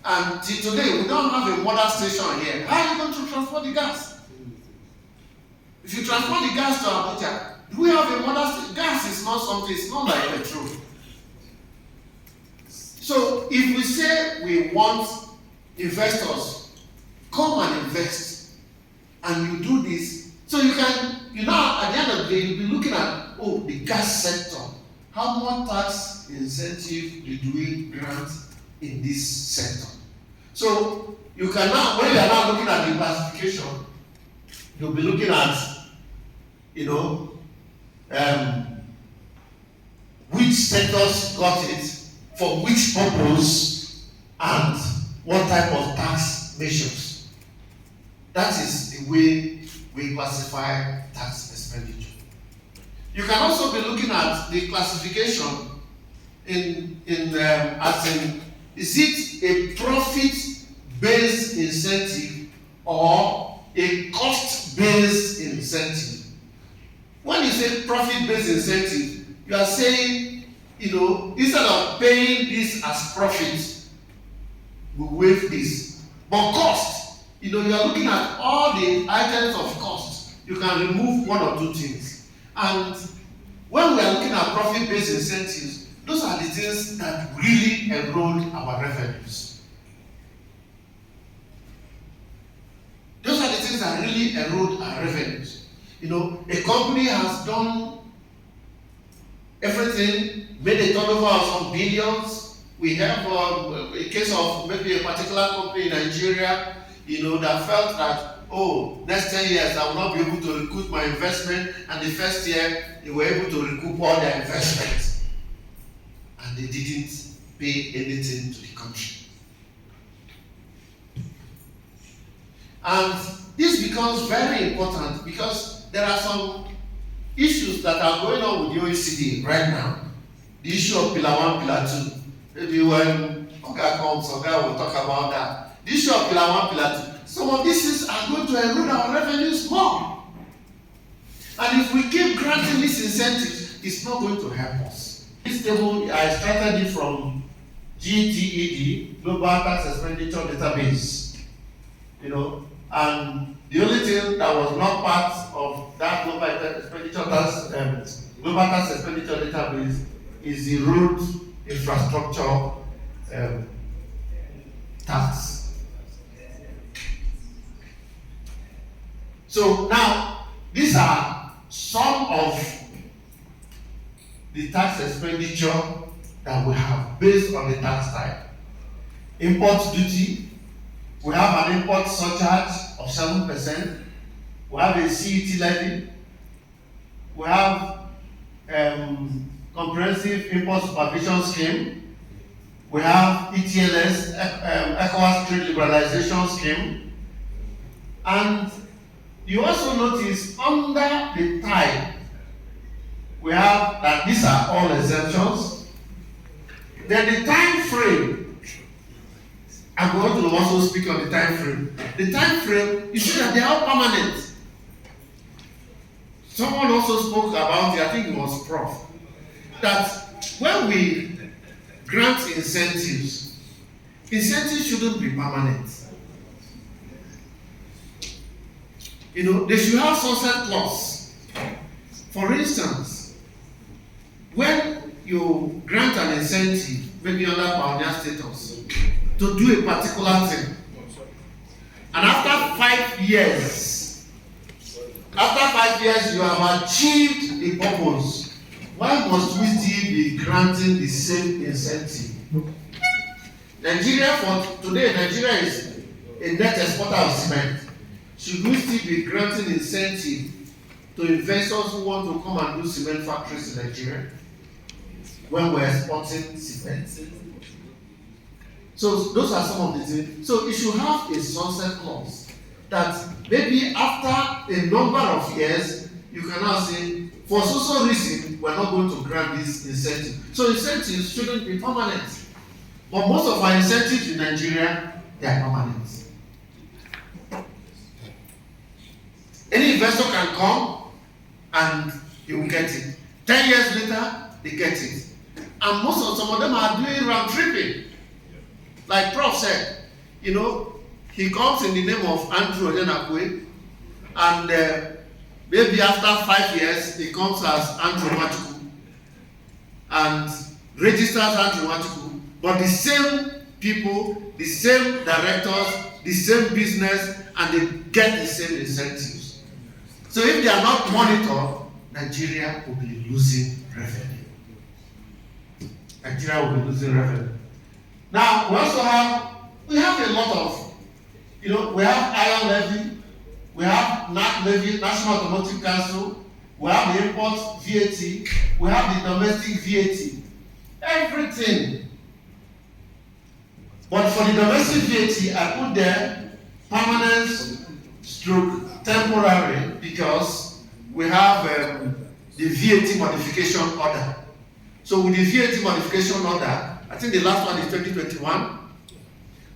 and till today we don't have a mother station here, how are you going to transport the gas? If you transport the gas to Abuja, do we have a mother station? Gas is not something, it's not like petrol. So if we say we want investors, come and invest, and you do this, so you can, at the end of the day, you'll be looking at, the gas sector. How much tax incentive did we grant in this sector? So you can now, when you are now looking at the classification, you'll be looking at, which sectors got it, for which purpose, and what type of tax measures. That is the way we classify tax expenditure. You can also be looking at the classification as in Is it a profit-based incentive or a cost-based incentive? When you say profit-based incentive, you are saying, instead of paying this as profit, we waive this. But cost, you are looking at all the items of cost. You can remove one or two things. And when we are looking at profit-based incentives, those are the things that really erode our revenues. Those are the things that really erode our revenues. A company has done everything, made a turnover of some billions. We have a case of maybe a particular company in Nigeria, that felt that, next 10 years I will not be able to recoup my investment, and the first year they were able to recoup all their investment, and they didn't pay anything to the country. And this becomes very important because there are some issues that are going on with the OECD right now. The issue of Pillar 1, Pillar 2. Maybe when Oga comes, Oga will talk about that. The issue of Pillar 1, Pillar 2. Some of these things are going to erode our revenues more. And if we keep granting these incentives, it's not going to help us. This table, I started it from GTED, Global Tax Expenditure Database. And the only thing that was not part of that Global Tax Expenditure Database is the road infrastructure tax. So now, these are some of the tax expenditure that we have based on the tax type. Import duty, we have an import surcharge of 7%. We have a CET levy. We have comprehensive import supervision scheme. We have ETLS, ECOWAS trade liberalization scheme. And you also notice under the type, we have that these are all exemptions. Then the time frame, I'm going to also speak on the time frame. The time frame, you see that they are all permanent. Someone also spoke about it, I think it was Prof, that when we grant incentives shouldn't be permanent. They should have sunset clause. For instance, when you grant an incentive, maybe under pioneer status, to do a particular thing, and after 5 years, you have achieved the purpose, why must we still be granting the same incentive? Nigeria is a net exporter of cement. Should we still be granting incentive to investors who want to come and do cement factories in Nigeria when we're exporting cement? So those are some of the things. So you should have a sunset clause that maybe after a number of years, you can now say, for so reason, we're not going to grant this incentive. So incentives shouldn't be permanent. But most of our incentives in Nigeria, they are permanent. Any investor can come and he will get it. 10 years later, they get it. And some of them are doing round tripping. Like Prof said, he comes in the name of Andrew Odenakwe, and maybe after 5 years, he comes as Andrew Machuku and registers Andrew Machuku. But the same people, the same directors, the same business, and they get the same incentives. So if they are not monitored, Nigeria will be losing revenue. Now, we have a lot of, we have iron levy, we have NAC levy, National Automotive Council, we have the import VAT, we have the domestic VAT, everything. But for the domestic VAT, I put there permanent / temporary, because we have the VAT modification order. So with the VAT modification order, I think the last one is 2021.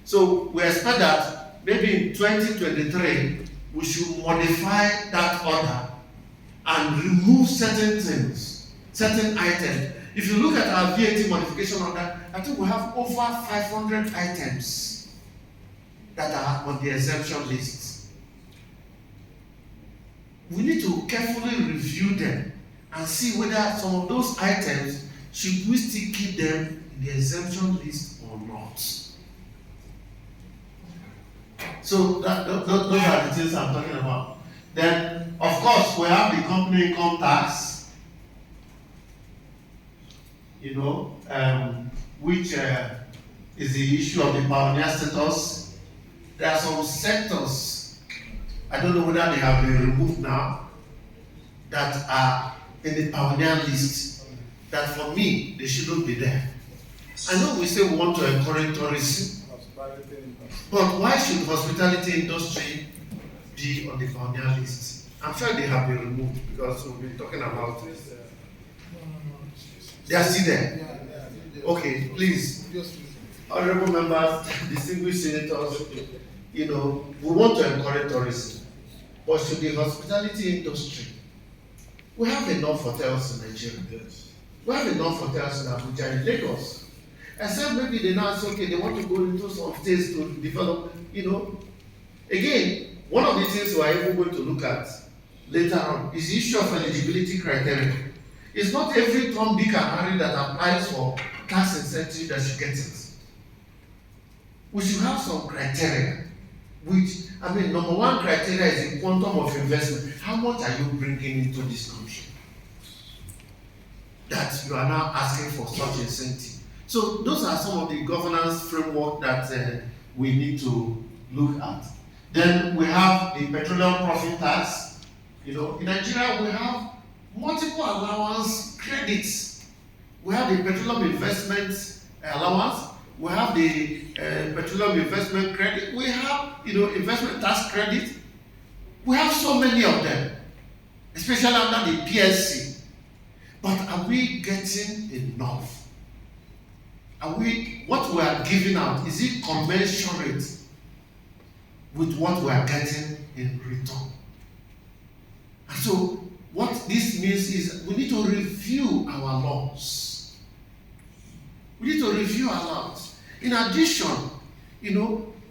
So we expect that maybe in 2023, we should modify that order and remove certain things, certain items. If you look at our VAT modification order, I think we have over 500 items that are on the exemption list. We need to carefully review them and see whether some of those items, should we still keep them in the exemption list or not. So those are the things I'm talking about. Then, of course, we have the company income tax, which is the issue of the pioneer status. There are some sectors, I don't know whether they have been removed now, that are in the pioneer list, that for me, they shouldn't be there. I know we say we want to encourage tourism, but why should hospitality industry be on the pioneer list? I'm sure they have been removed because we've been talking about it. They are still there. Okay, please, honorable members, distinguished senators, we want to encourage tourism, but should the hospitality industry, we have enough hotels in Nigeria. We have enough hotels in Abuja, in Lagos. Except maybe they now say, okay, they want to go into some states to develop, Again, one of the things we are even going to look at later on is the issue of eligibility criteria. It's not every Tom, Dick, and Harry that applies for tax incentive that should get it. We should have some criteria, number one criteria is the quantum of investment. How much are you bringing into this country that you are now asking for such incentive? So those are some of the governance framework that we need to look at. Then we have the petroleum profit tax. In Nigeria, we have multiple allowance credits. We have the petroleum investment allowance. We have the petroleum investment credit. We have, investment tax credit. We have so many of them, especially under the PSC. But are we getting enough? What we are giving out, is it commensurate with what we are getting in return? And so, what this means is we need to review our laws. We need to review our laws. In addition,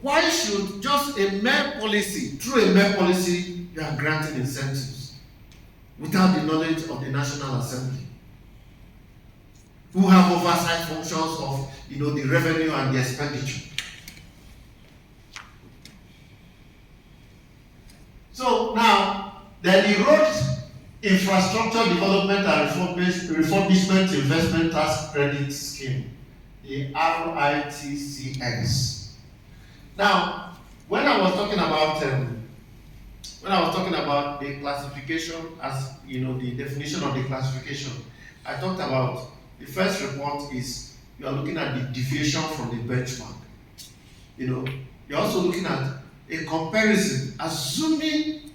why should just a mere policy, through a mere policy, you are granting incentives without the knowledge of the National Assembly, who have oversight functions of the revenue and the expenditure? So now, the road infrastructure development and refurbishment investment tax credit scheme, the RITCS. Now, when I was talking about the classification, as the definition of the classification, I talked about the first report is you are looking at the deviation from the benchmark. You're also looking at a comparison, assuming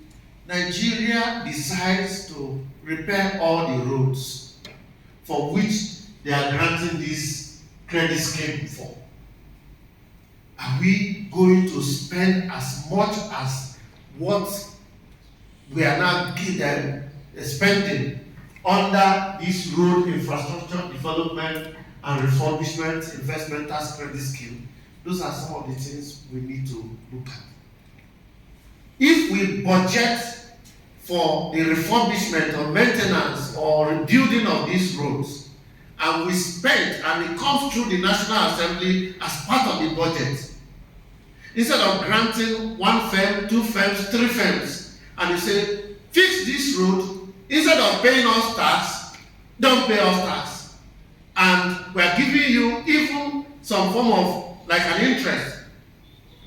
Nigeria decides to repair all the roads for which they are granting this credit scheme for. Are we going to spend as much as what we are now spending under this road infrastructure development and refurbishment investment tax credit scheme? Those are some of the things we need to look at. If we budget for the refurbishment or maintenance or rebuilding of these roads, and we spend, and it comes through the National Assembly as part of the budget, instead of granting one firm, two firms, three firms, and you say, fix this road, instead of paying us tax, don't pay us tax. And we are giving you even some form of like an interest,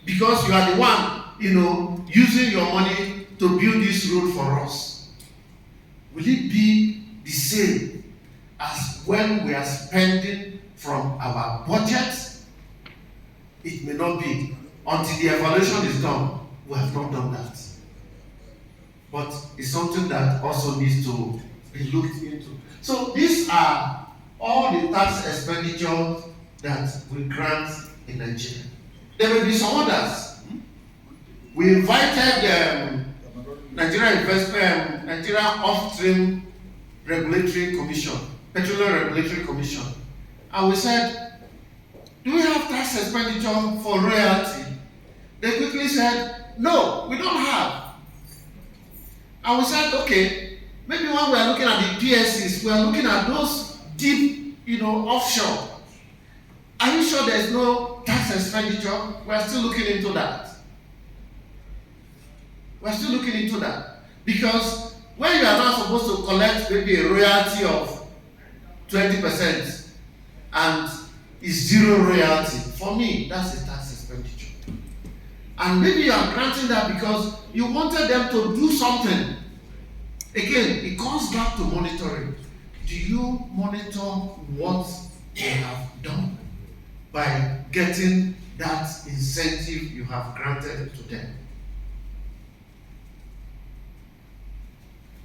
because you are the one, using your money to build this road for us. Will it be the same as when we are spending from our budget? It may not be. Until the evaluation is done, we have not done that. But it's something that also needs to be looked into. So these are all the tax expenditure that we grant in Nigeria. There may be some others. We invited Nigeria Upstream Regulatory Commission, Petroleum Regulatory Commission, and we said, do we have tax expenditure for royalty? They quickly said, no, we don't have. And we said, okay, maybe when we are looking at the PSCs, we are looking at those deep, offshore. Are you sure there is no tax expenditure? We are still looking into that. We are still looking into that. Because when you are not supposed to collect maybe a royalty of 20% and it's zero royalty, for me, that's a tax expenditure. And maybe you are granting that because you wanted them to do something. Again, it comes back to monitoring. Do you monitor what they have done by getting that incentive you have granted to them?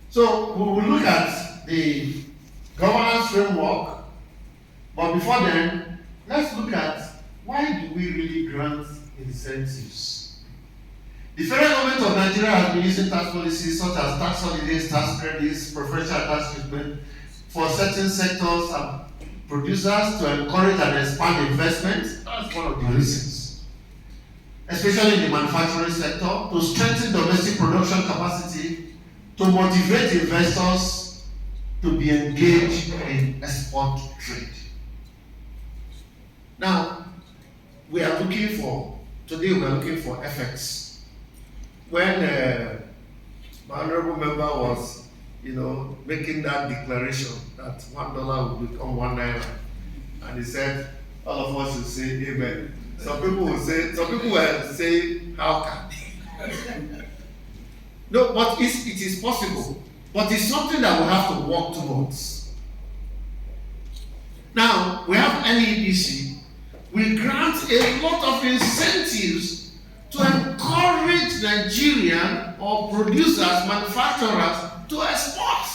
So we will look at the governance framework, but before then, let's look at why do we really grant incentives? The federal government of Nigeria has been using tax policies such as tax holidays, tax credits, preferential tax treatment for certain sectors and producers to encourage and expand investment. That's one of the reasons. Especially in the manufacturing sector, to strengthen domestic production capacity, to motivate investors to be engaged in export trade. Now, today we are looking for effects. When my honorable member was, making that declaration that $1 will become $1, and he said, all of us will say amen. Some people will say, how can? No, but it is possible. But it's something that we have to work towards. Now, we have NEBC. We grant a lot of incentives to encourage Nigerian or producers, manufacturers to export.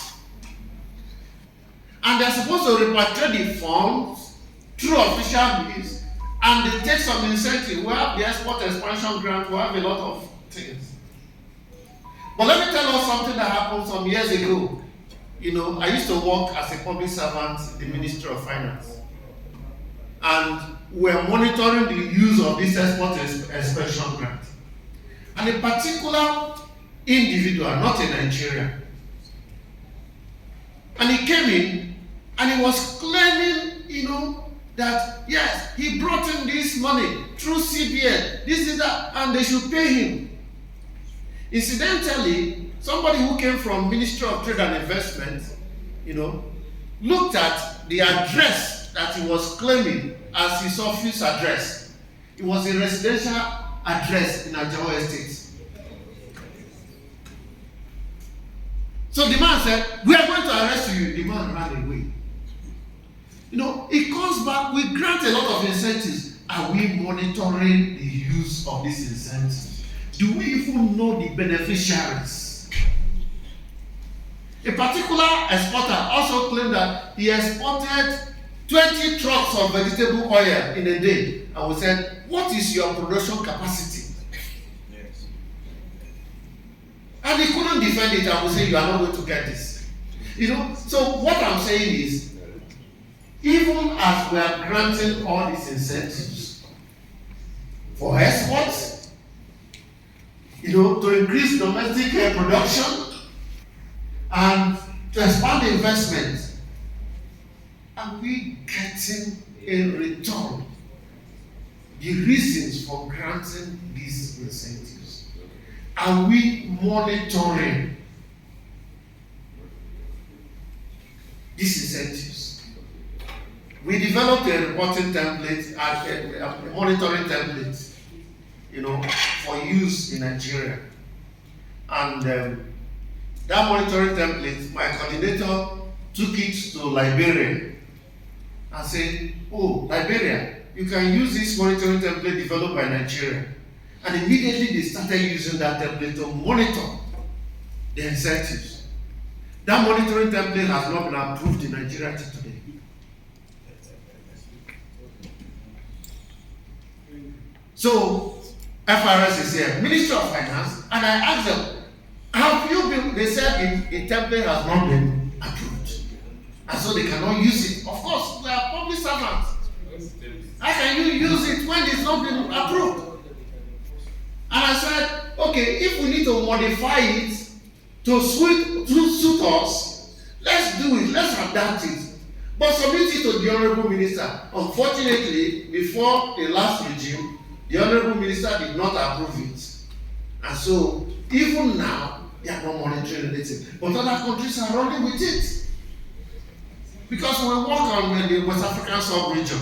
And they're supposed to repatriate the funds through official means, and they take some incentive. We have the export expansion grant, we have a lot of things. But let me tell you something that happened some years ago. I used to work as a public servant in the Ministry of Finance. And we were monitoring the use of this export expansion grant. And a particular individual, not a Nigerian, and he came in and he was claiming, that yes, he brought in this money through CBN, this is that, and they should pay him. Incidentally, somebody who came from Ministry of Trade and Investment, looked at the address that he was claiming as his office address. It was a residential address in Abuja Estate. So the man said, we are going to arrest you. The man ran away. It comes back, we grant a lot of incentives. Are we monitoring the use of these incentives? Do we even know the beneficiaries? A particular exporter also claimed that he exported 20 trucks of vegetable oil in a day. And we said, what is your production capacity? Yes. And he couldn't defend it, and we say, you are not going to get this. So what I'm saying is, even as we are granting all these incentives for exports, to increase domestic production and to expand investment, are we getting in return the reasons for granting these incentives? Are we monitoring these incentives? We developed a reporting template, a monitoring template, for use in Nigeria. And that monitoring template, my coordinator took it to Liberia and said, oh, Liberia, you can use this monitoring template developed by Nigeria. And immediately they started using that template to monitor the incentives. That monitoring template has not been approved in Nigeria till today. So FRS is here, Ministry of Finance, and I asked them, have you been, they said the template has not been approved. And so they cannot use it. Of course, we are public servants. How can you use it when it's not been approved? And I said, okay, if we need to modify it to suit us, let's do it, let's adapt it. But submit it to the Honorable Minister. Unfortunately, before the last regime, the Honorable Minister did not approve it. And so, even now, they are not monitoring anything. But other countries are running with it. Because we work on the West African sub-region.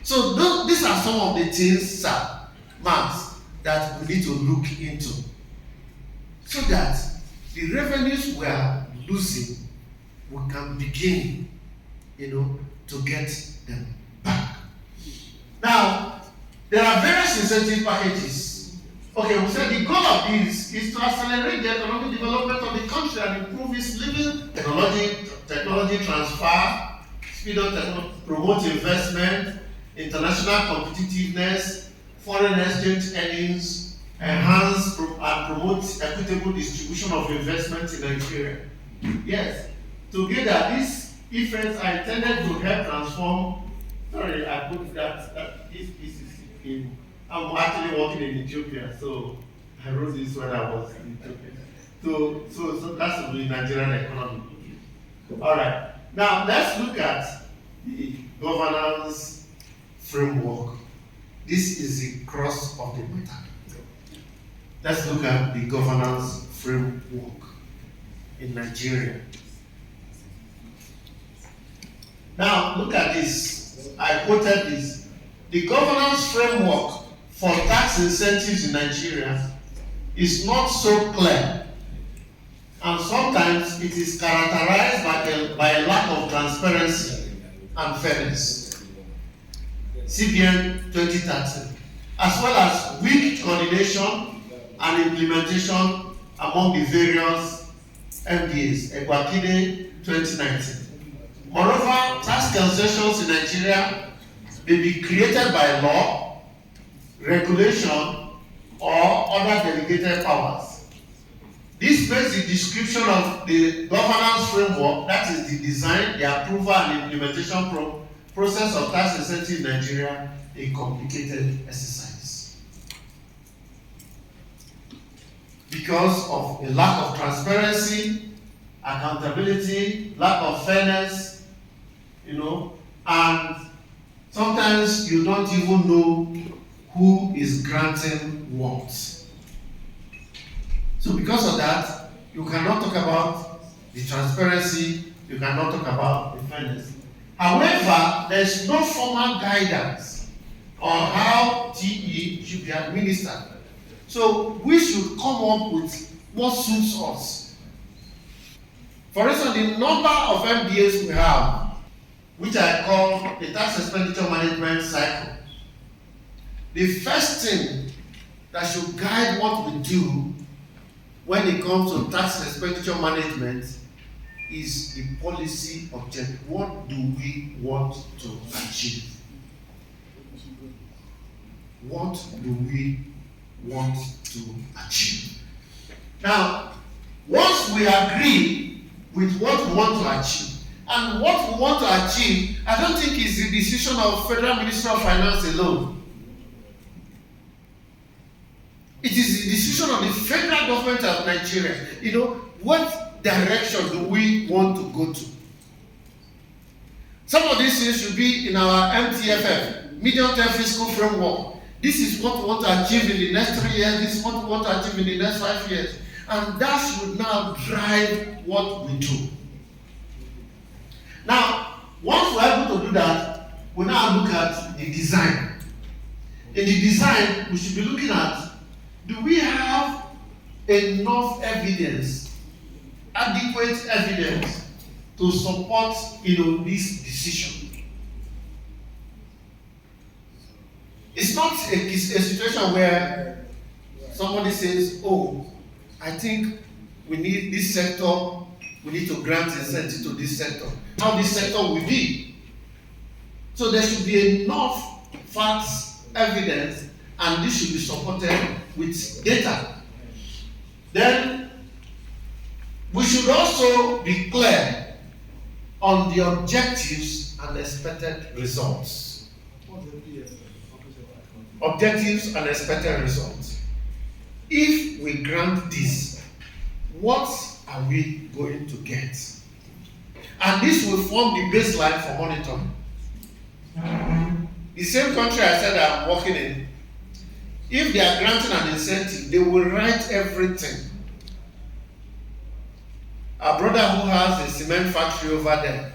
So these are some of the things, sir, Max, that we need to look into. So that the revenues we are losing, we can begin, to get them back. Now, there are various incentive packages. Okay, we said the goal of this is to accelerate the economic development of the country and improve its living, technology transfer, speed up technology, promote investment, international competitiveness, foreign exchange earnings, enhance and promote equitable distribution of investment in Nigeria. Yes, together these effects are intended to help transform. Sorry, I put that this is in. I'm actually working in Ethiopia, so I wrote this when I was in Ethiopia. So that's the Nigerian economy. All right. Now let's look at the governance framework. This is the crux of the matter. Let's look at the governance framework in Nigeria. Now look at this. I quoted this. The governance framework for tax incentives in Nigeria is not so clear, and sometimes it is characterized by a lack of transparency and fairness. CBN 2013, as well as weak coordination and implementation among the various MDAs, Ekwakide 2019. Moreover, tax concessions in Nigeria may be created by law, regulation, or other delegated powers. This makes the description of the governance framework, that is the design, the approval, and implementation process of tax incentive in Nigeria, a complicated exercise. Because of a lack of transparency, accountability, lack of fairness, and sometimes you don't even know who is granting what. So because of that, you cannot talk about the transparency, you cannot talk about the fairness. However, there is no formal guidance on how TE should be administered. So we should come up with what suits us. For instance, the number of MDAs we have, which I call the tax expenditure management cycle. The first thing that should guide what we do when it comes to tax expenditure management is the policy objective. What do we want to achieve? What do we want to achieve? Now, once we agree with what we want to achieve, and what we want to achieve, I don't think is the decision of Federal Ministry of Finance alone. It is the decision of the federal government of Nigeria. What direction do we want to go to? Some of these things should be in our MTFF, medium-term fiscal framework. This is what we want to achieve in the next 3 years. This is what we want to achieve in the next 5 years. And that should now drive what we do. Now, once we're able to do that, we now look at the design. In the design, we should be looking at, do we have enough evidence, adequate evidence to support this decision? It's not a situation where somebody says, oh, I think we need this sector, we need to grant incentive to this sector. How this sector will be. So there should be enough facts evidence, and this should be supported with data. Then we should also be clear on the objectives and expected results. Objectives and expected results. If we grant this, what are we going to get? And this will form the baseline for monitoring. The same country I said I'm working in, if they are granting an incentive, they will write everything. Our brother who has a cement factory over there,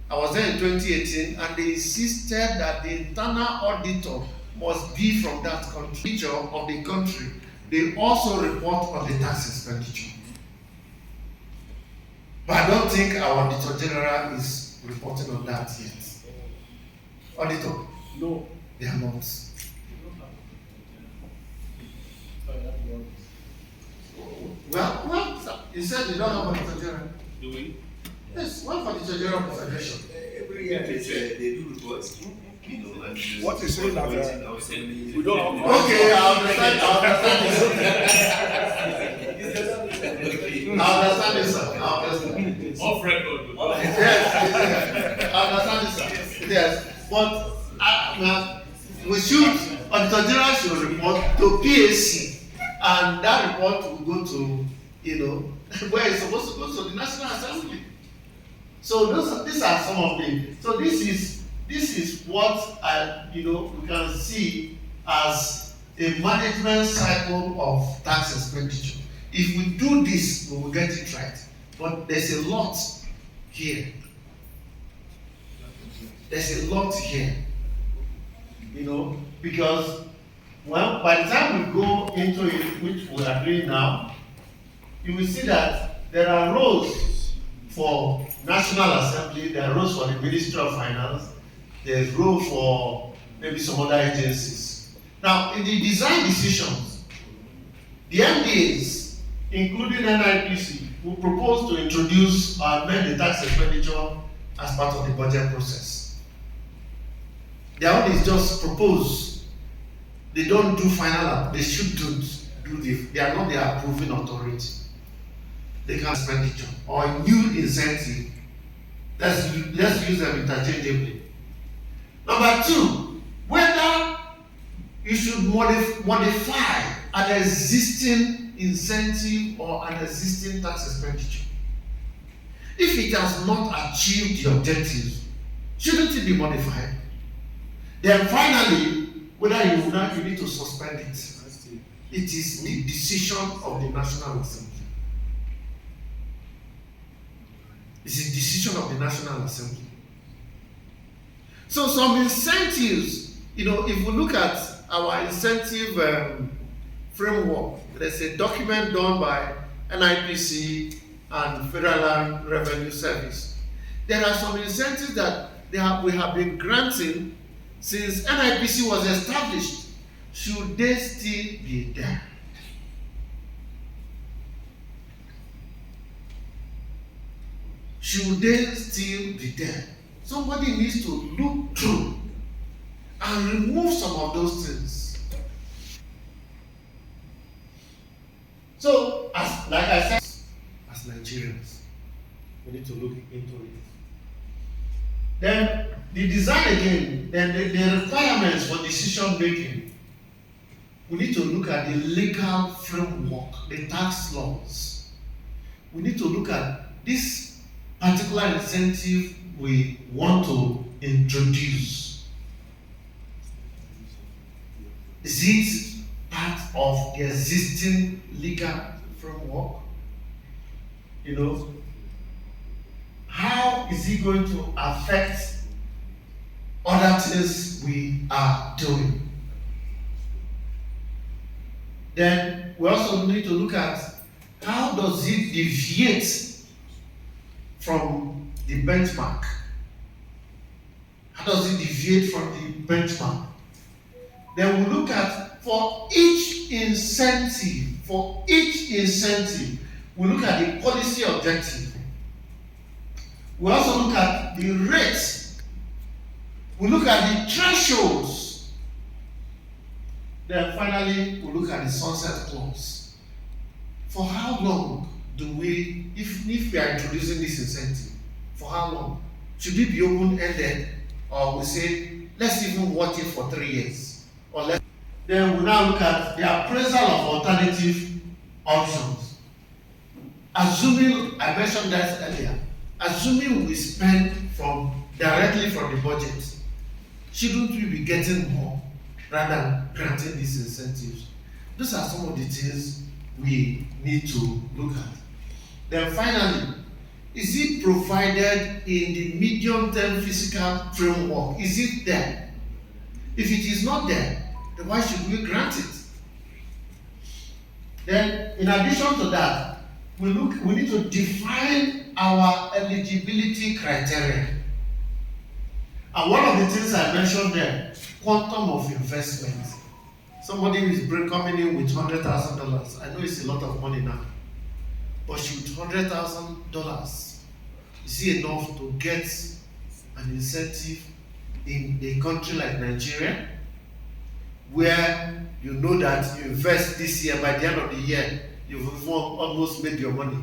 I was there in 2018, and they insisted that the internal auditor must be from that country of the country. They also report on the tax expenditure. But I don't think our Auditor General is reporting on that yet. Auditor? No, they are not. Well, you said you don't have Auditor General. Do we? Yes, one for Auditor General presentation. Every year they do reports. What is saying that we don't have. Okay, I understand this, sir. Off record. Yes, I understand this, sir. Yes, but we should, Auditor General should report to PAC, and that report will go to, where it's supposed to go to the National Assembly. So these are some of the. So this is what we can see as a management cycle of tax expenditure. If we do this, we will get it right. But there's a lot here. There's a lot here. Because, well, by the time we go into it, which we are doing now, you will see that there are roles for National Assembly, there are roles for the Ministry of Finance, there's role for maybe some other agencies. Now, in the design decisions, the MDAs, including NIPC, will propose to introduce or amend the tax expenditure as part of the budget process. Their own is just propose. They don't do final, they should they are not the approving authority. They can expenditure or new incentive. Let's use them interchangeably. Number two, whether you should modify an existing incentive or an existing tax expenditure. If it has not achieved the objectives, shouldn't it be modified? Then finally, whether you need to suspend it. It is the decision of the National Assembly. It's the decision of the National Assembly. So some incentives, if we look at our incentive framework, there's a document done by NIPC and Federal Revenue Service. There are some incentives that we have been granting since NIPC was established. Should they still be there? Should they still be there? Somebody needs to look through and remove some of those things. So, like I said, as Nigerians, we need to look into it. Then the design again, then the requirements for decision making. We need to look at the legal framework, the tax laws. We need to look at this particular incentive we want to introduce. Is it part of the existing legal framework? How is it going to affect other things we are doing? Then we also need to look at how does it deviate from the benchmark? How does it deviate from the benchmark? Then we look at for each incentive, we look at the policy objective. We also look at the rates. We look at the thresholds Then finally, we look at the sunset clause. For how long do we, if we are introducing this incentive, for how long? Should it be open-ended, or we say, let's even watch it for 3 years? Then we now look at the appraisal of alternative options. Assuming, I mentioned that earlier, assuming we spend directly from the budget, shouldn't we be getting more rather than granting these incentives? Those are some of the things we need to look at. Then finally, is it provided in the medium-term fiscal framework? Is it there? If it is not there, then why should we grant it? Then, in addition to that, we need to define our eligibility criteria. And one of the things I mentioned there, quantum of investment. Somebody is coming in with $100,000. I know it's a lot of money now, but should $100,000 is it enough to get an incentive in a country like Nigeria, where you know that you invest this year, by the end of the year, you've almost made your money?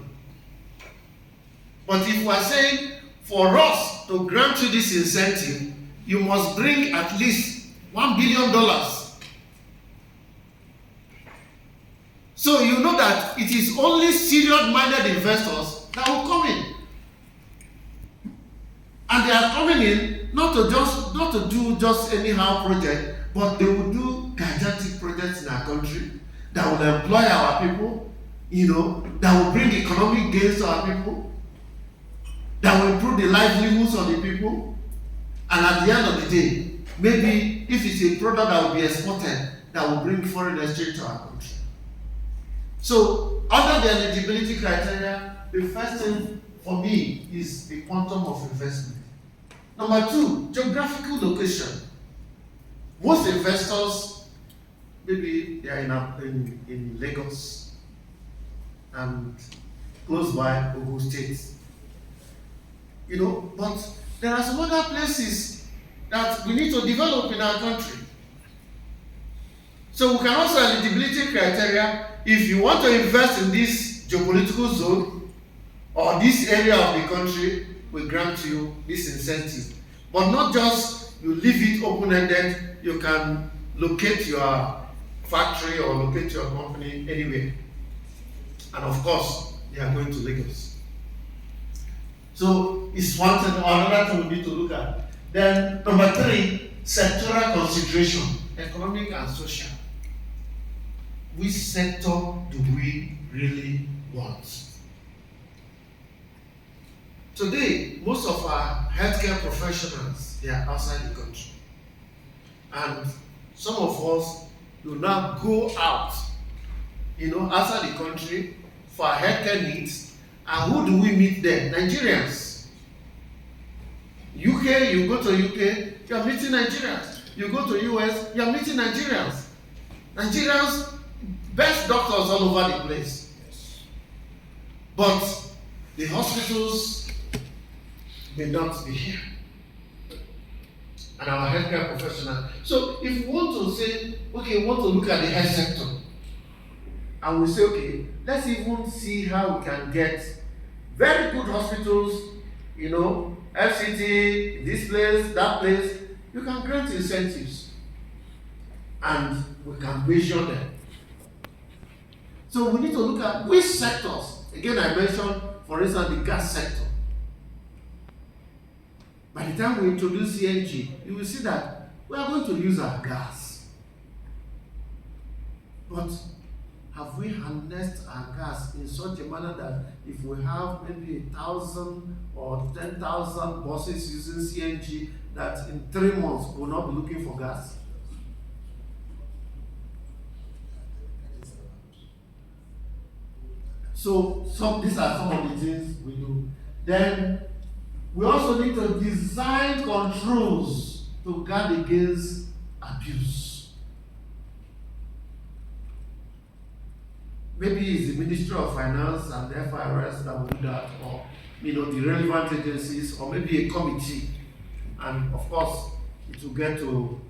But if we are saying, for us to grant you this incentive, you must bring at least $1 billion. So you know that it is only serious-minded investors that will come in. And they are coming in not to do just anyhow project, but they will do gigantic projects in our country that will employ our people, that will bring economic gains to our people, that will improve the livelihoods of the people, and at the end of the day, maybe if it's a product that will be exported, that will bring foreign exchange to our country. So, under the eligibility criteria, the first thing for me is the quantum of investment. Number two, geographical location. Most investors, maybe they are in Lagos and close by Ogun State. But there are some other places that we need to develop in our country. So we can also eligibility criteria. If you want to invest in this geopolitical zone or this area of the country, we grant you this incentive. But not just you leave it open-ended, you can locate your factory or locate your company anywhere. And of course, they are going to Lagos. So it's one thing or another thing we need to look at. Then number three, sectoral consideration, economic and social. Which sector do we really want? Today, most of our healthcare professionals, they are outside the country. And some of us will now go out, outside the country for our healthcare needs. And who do we meet there? Nigerians. UK, you go to UK, you are meeting Nigerians. You go to US, you are meeting Nigerians. Nigerians, best doctors all over the place. But the hospitals may not be here. And our healthcare professionals. So if we want to say, okay, we want to look at the health sector, and we say, okay, let's even see how we can get very good hospitals, FCT, this place, that place. You can grant incentives, and we can measure them. So we need to look at which sectors. Again, I mentioned, for instance, the gas sector. By the time we introduce CNG, you will see that we are going to use our gas. But have we harnessed our gas in such a manner that if we have maybe 1,000 or 10,000 buses using CNG, that in 3 months we will not be looking for gas? So these are some of the things we do. Then we also need to design controls to guard against abuse. Maybe it's the Ministry of Finance and the FIRS that will do that, or the relevant agencies, or maybe a committee. And of course, it will get to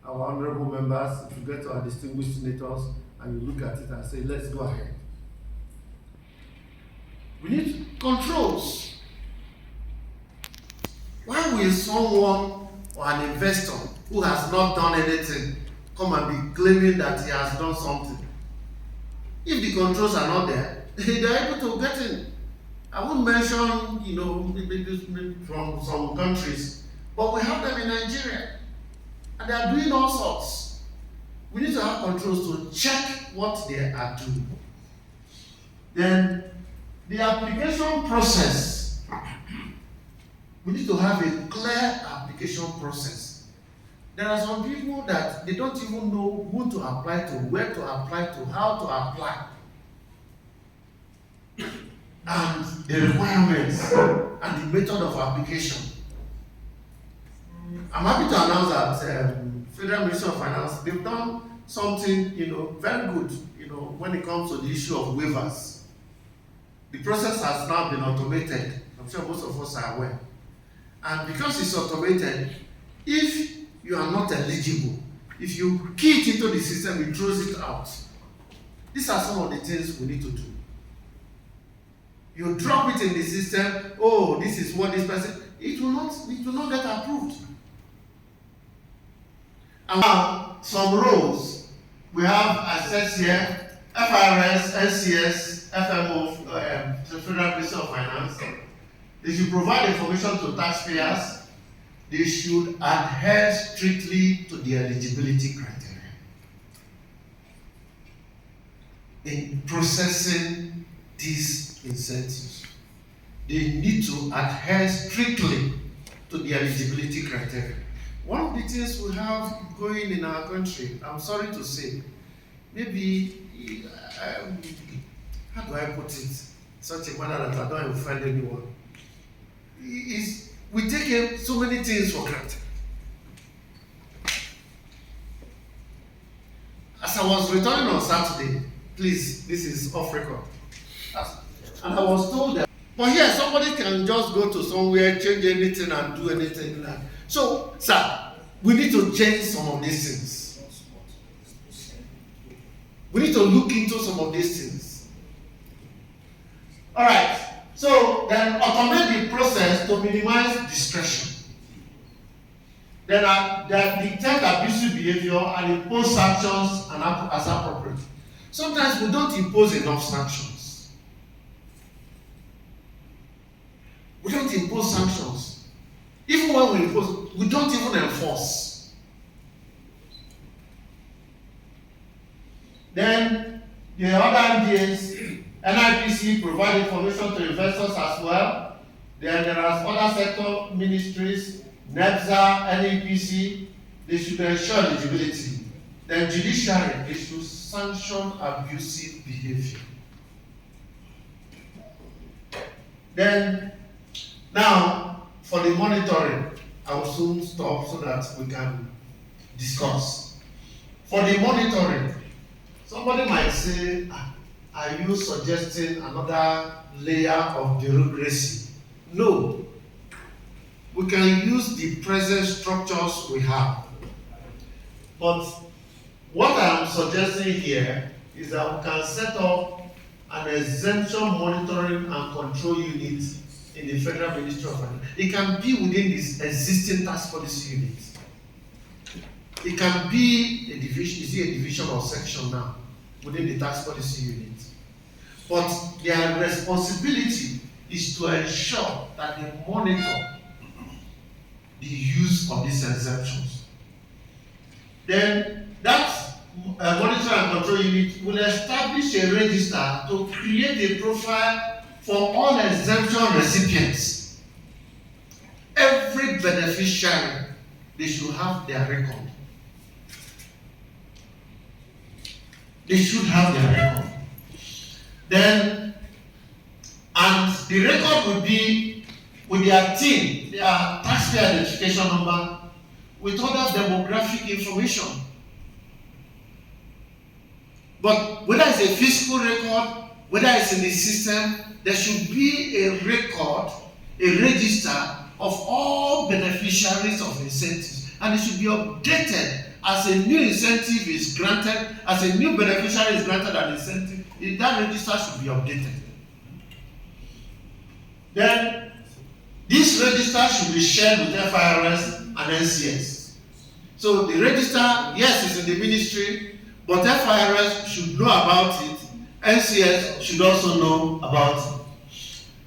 our honorable members, if you get to our distinguished senators and you look at it and say, let's go ahead. We need controls. Why will someone or an investor who has not done anything come and be claiming that he has done something? If the controls are not there, they are able to get in. I won't mention, from some countries, but we have them in Nigeria, and they are doing all sorts. We need to have controls to check what they are doing. Then, the application process, we need to have a clear application process. There are some people that they don't even know who to apply to, where to apply to, how to apply. And the requirements and the method of application. I'm happy to announce that Federal Ministry of Finance, they've done something, very good, when it comes to the issue of waivers. The process has now been automated. I'm sure most of us are aware. And because it's automated, if you are not eligible, if you key it into the system, it throws it out. These are some of the things we need to do. You drop it in the system, oh, this is what this person, it will not get approved. And now, some roles we have assessed here, FRS, NCS, FMO, the Federal Ministry of Finance. They should provide information to taxpayers. They should adhere strictly to the eligibility criteria in processing these incentives. They need to adhere strictly to the eligibility criteria. One of the things we have going in our country, I'm sorry to say, maybe, how do I put it, such a manner that I don't offend anyone, is we take so many things for granted. As I was returning on Saturday, please, this is off record, and I was told that, but here somebody can just go to somewhere, change anything and do anything. So, sir, we need to change some of these things. We need to look into some of these things. All right. So then automate the process to minimize discretion. Then detect abusive behavior and impose sanctions as appropriate. Sometimes we don't impose enough sanctions. We don't impose sanctions. Even when we impose, we don't even enforce. Then the other NDAs, NIPC provide information to investors as well. Then there are other sector ministries, NEPSA, NEPC, they should ensure eligibility. Then judiciary, they should sanction abusive behavior. Then, now, for the monitoring, I will soon stop so that we can discuss. For the monitoring, somebody might say, are you suggesting another layer of bureaucracy? No. We can use the present structures we have. But what I am suggesting here is that we can set up an exemption monitoring and control unit in the Federal Ministry of Finance. It can be within this existing tax policy unit. It can be a division, you see a division or section now within the tax policy unit. But their responsibility is to ensure that they monitor the use of these exemptions. Then that monitor and control unit will establish a register to create a profile for all exemption recipients. Every beneficiary, they should have their record. They should have their record. Then, and the record will be with their TIN, their taxpayer identification number, with other demographic information. But whether it's a fiscal record, whether it's in the system, there should be a record, a register of all beneficiaries of incentives, and it should be updated as a new incentive is granted, as a new beneficiary is granted an incentive, that register should be updated. Then, this register should be shared with FIRS and NCS. So the register, yes, is in the ministry, but FIRS should know about it. NCS should also know about it.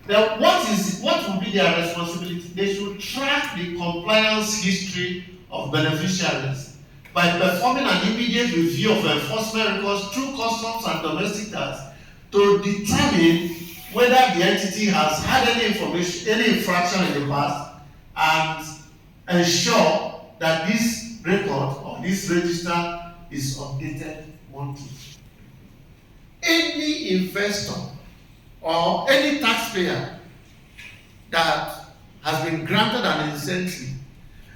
Then what will be their responsibility? They should track the compliance history of beneficiaries by performing an immediate review of enforcement records through customs and domestic tax to determine whether the entity has had any infraction in the past, and ensure that this record or this register is updated monthly. Any investor or any taxpayer that has been granted an incentive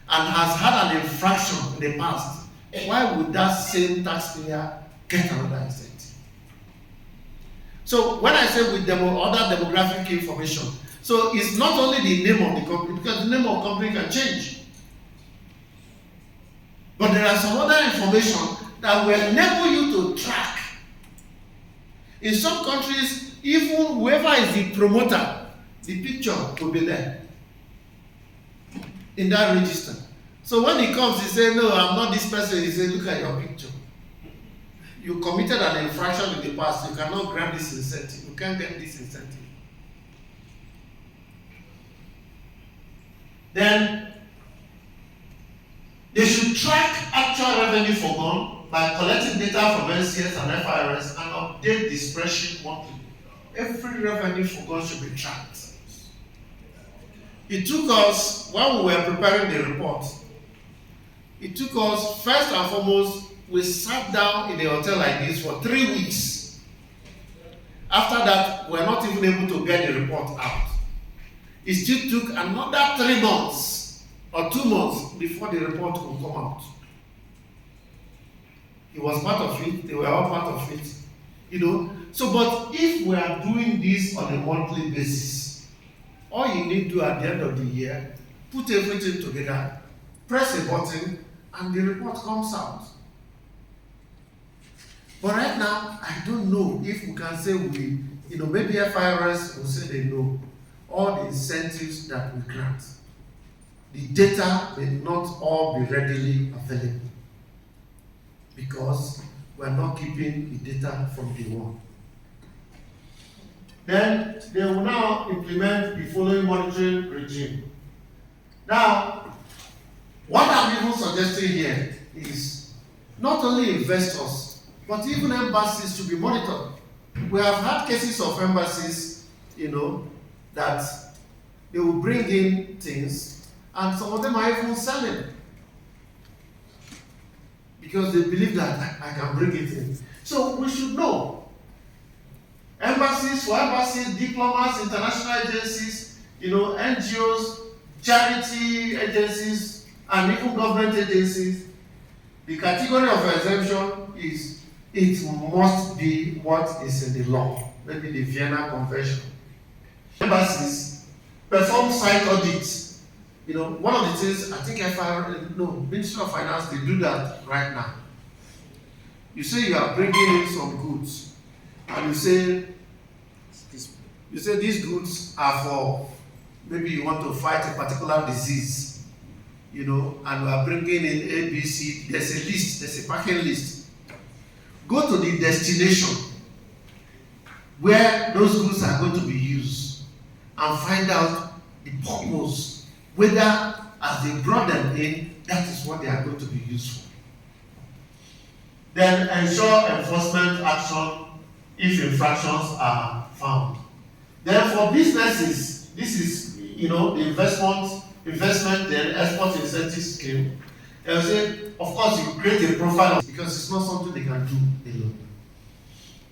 and has had an infraction in the past, why would that same taxpayer get another incentive? So when I say with other demographic information, so it's not only the name of the company, because the name of the company can change. But there are some other information that will enable you to track. In some countries, even whoever is the promoter, the picture will be there in that register. So when he comes, he says, no, I'm not this person. He says, look at your picture. You committed an infraction in the past. You cannot grant this incentive. You can't get this incentive. Then they should track actual revenue forgone by collecting data from NCS and FIRS and update the spreadsheet monthly. Every revenue forgone should be tracked. It took us, while we were preparing the report, it took us, first and foremost, we sat down in a hotel like this for 3 weeks. After that, we were not even able to get the report out. It still took another 3 months or 2 months before the report could come out. It was part of it, they were all part of it, you know. So, but if we are doing this on a monthly basis, all you need to do at the end of the year, put everything together, press a button, and the report comes out. But right now, I don't know if we can say maybe FIRS will say they know all the incentives that we grant. The data may not all be readily available because we are not keeping the data from day one. Then they will now implement the following monitoring regime. Now, what I'm even suggesting here is not only investors, but even embassies to be monitored. We have had cases of embassies, that they will bring in things, and some of them are even selling because they believe that I can bring it in. So we should know. Embassies, diplomats, international agencies, NGOs, charity agencies, and even government agencies, the category of exemption is it must be what is in the law, maybe the Vienna Convention. Embassies perform site audits. One of the things, I think Ministry of Finance, they do that right now. You say you are bringing in some goods, and you say these goods are for, maybe you want to fight a particular disease, and we are bringing in A, B, C, there's a list, there's a packing list. Go to the destination where those goods are going to be used and find out the purpose, whether as they brought them in, that is what they are going to be used for. Then ensure enforcement action if infractions are found. Then for businesses, this is the investment then export incentive scheme. They'll say, of course, you create a profile because it's not something they can do alone.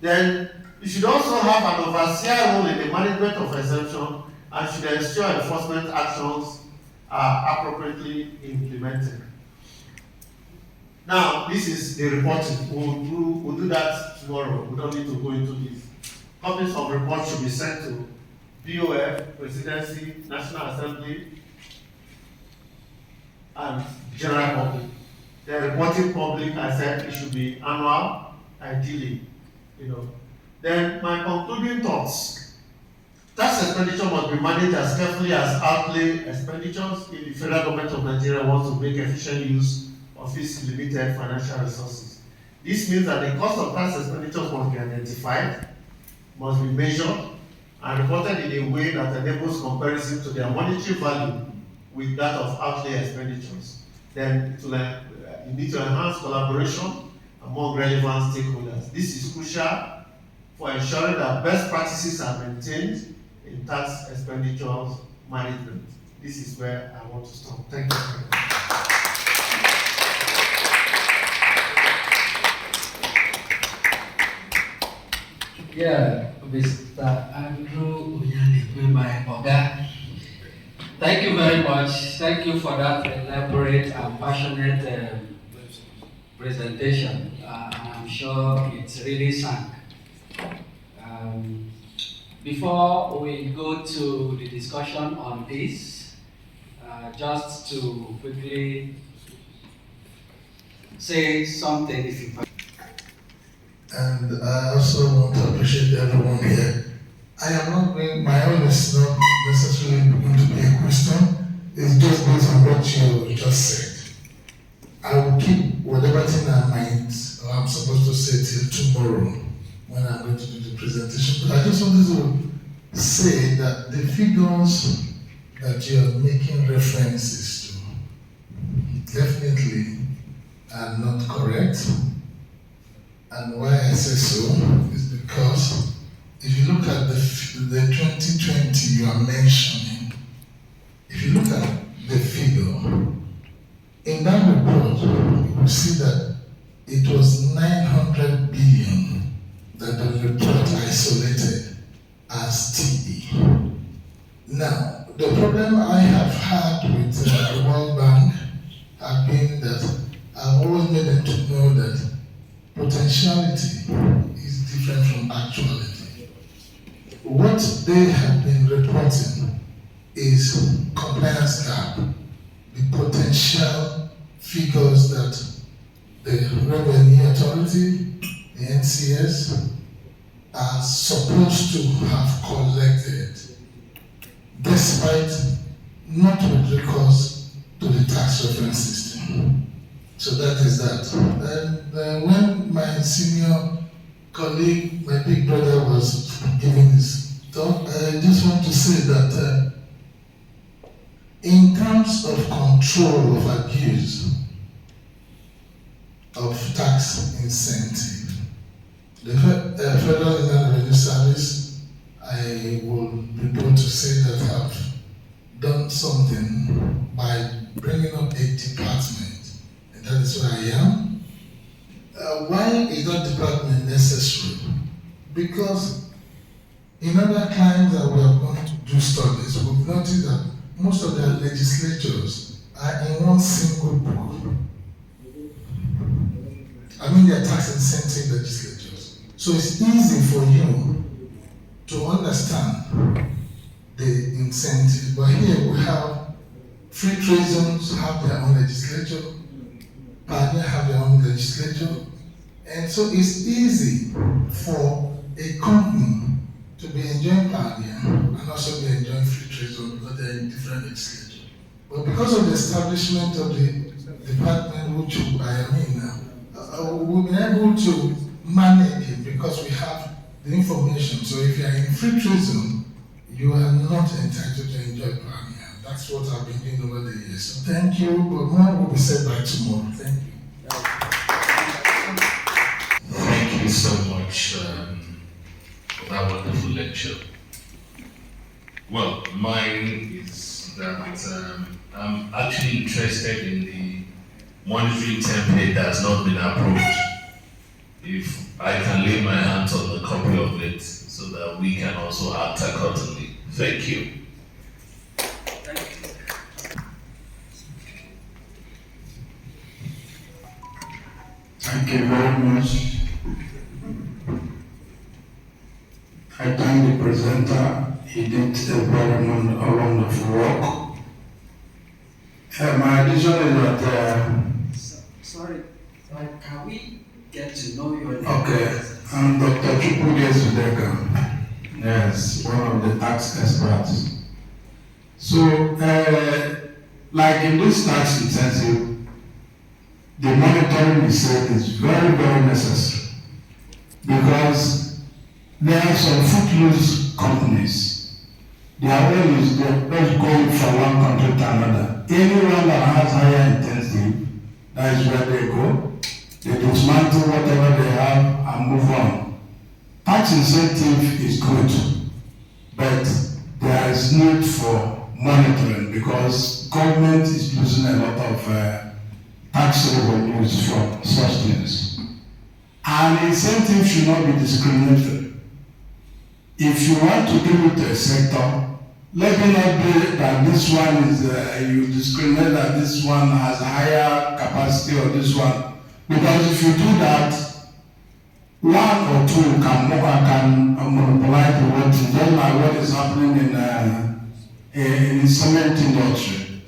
Then you should also have an overseer role in the management of exemption and should ensure enforcement actions are appropriately implemented. Now, this is the reporting. We'll do that tomorrow. We don't need to go into this. Copies of reports should be sent to BOF, Presidency, National Assembly, and General Public. The reporting public, I said it should be annual, ideally, Then my concluding thoughts. Tax expenditure must be managed as carefully as outlay expenditures if the federal government of Nigeria wants to make efficient use of its limited financial resources. This means that the cost of tax expenditures must be identified, must be measured, and reported in a way that enables comparison to their monetary value with that of outlay expenditures. Then you need to enhance collaboration among relevant stakeholders. This is crucial for ensuring that best practices are maintained in tax expenditures management. This is where I want to stop. Thank you very much. Yeah, Mr. Andrew Yaqub, my Oga. Thank you very much. Thank you for that elaborate and passionate presentation. I'm sure it really sank. Before we go to the discussion on this, just to quickly say something if you. And I also want to appreciate everyone here. I am not going, my own is not necessarily going to be a question. It's just based on what you just said. I will keep whatever thing I might or I'm supposed to say till tomorrow when I'm going to do the presentation. But I just wanted to say that the figures that you are making references to definitely are not correct. And why I say so is because if you look at the 2020 you are mentioning, if you look at the figure, in that report, you will see that it was 900 billion that the report isolated as TE. Now, the problem I have had with the World Bank have been that I've always made them to know that potentiality is different from actuality. What they have been reporting is compliance gap, the potential figures that the Revenue Authority, the NCS, are supposed to have collected, despite not with recourse to the tax reference system. So that is that. And when my senior colleague, my big brother, was giving this talk, I just want to say that in terms of control of abuse of tax incentive, the Federal Inland Revenue Service, I will report to say that have done something by bringing up a department, and that is where I am. Why is that department necessary? Because in other climes that we are going to do studies, we've noticed that most of their legislatures are in one single book. I mean, their tax incentive legislatures. So it's easy for you to understand the incentive. But here we have free trade zones have their own legislature, Pioneer have their own legislature, and so it's easy for a company to be enjoying Pioneer and also be enjoying free trade zone because they're in different legislatures. But because of the establishment of the department which I am in now, we've been able to manage it because we have the information. So if you are in free trade zone, you are not entitled to enjoy Pioneer. That's what I've been doing over the years. So thank you, but more will be said by tomorrow. Thank you. Thank you so much for that wonderful lecture. Well, mine is that I'm actually interested in the monitoring template that has not been approved. If I can lay my hands on a copy of it so that we can also act accordingly. Thank you. Thank you very much. I thank the presenter. He did a very wonderful work. My addition is that Sorry, can we get to know your name? Okay, I'm Dr. Chukwudezudeka. Yes, one of the tax experts. So, like in this tax intensive, the monitoring we said is very, very necessary because there are some footloose companies. They are always just going from one country to another. Anyone that has higher intensive, that is where they go. They dismantle whatever they have and move on. Tax incentive is good, but there is need for monitoring because government is losing a lot of tax revenues from such things. And incentive should not be discriminated. If you want to give it to a sector, let it not be that this one is, you discriminate that this one has a higher capacity or this one. Because if you do that, one or two can monopolize the whole thing, just like what is happening in the cement industry,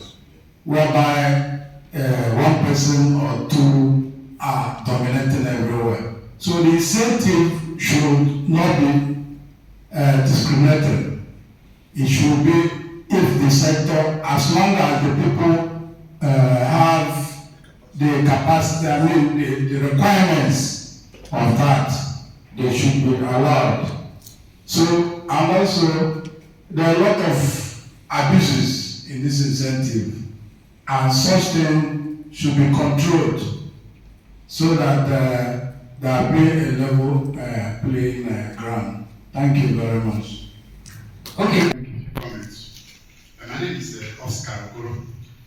whereby one person or two are dominating everywhere. So the incentive should not be discriminated. It should be if the sector, as long as the people have the capacity, the requirements of that, they should be allowed. So, and also, there are a lot of abuses in this incentive, and such things should be controlled so that there be a level playing ground. Thank you very much. Okay. Comments. My name is Oscar Okoro,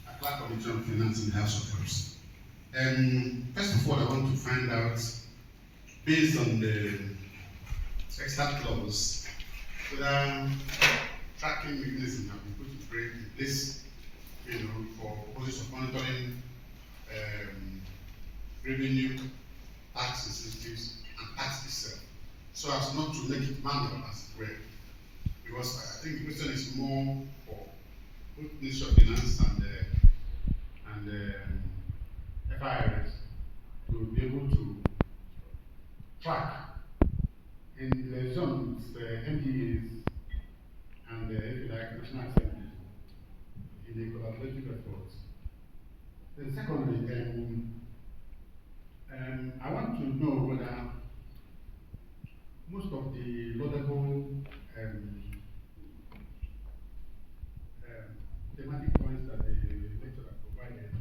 a clerk of the Joint Finance in the House of Reps. First of all, I want to find out, based on the expert clause, whether tracking mechanisms have been put in place, for purposes of monitoring revenue, tax incentives, and tax itself, so as not to make it manual, as it were. Because I think the question is more for both Ministry of Finance and FIRS to be able to track in the zone with MDAs and if you like National Assembly in the collaborative efforts. Then secondly, I want to know whether most of the laudable thematic points that the lecturer provided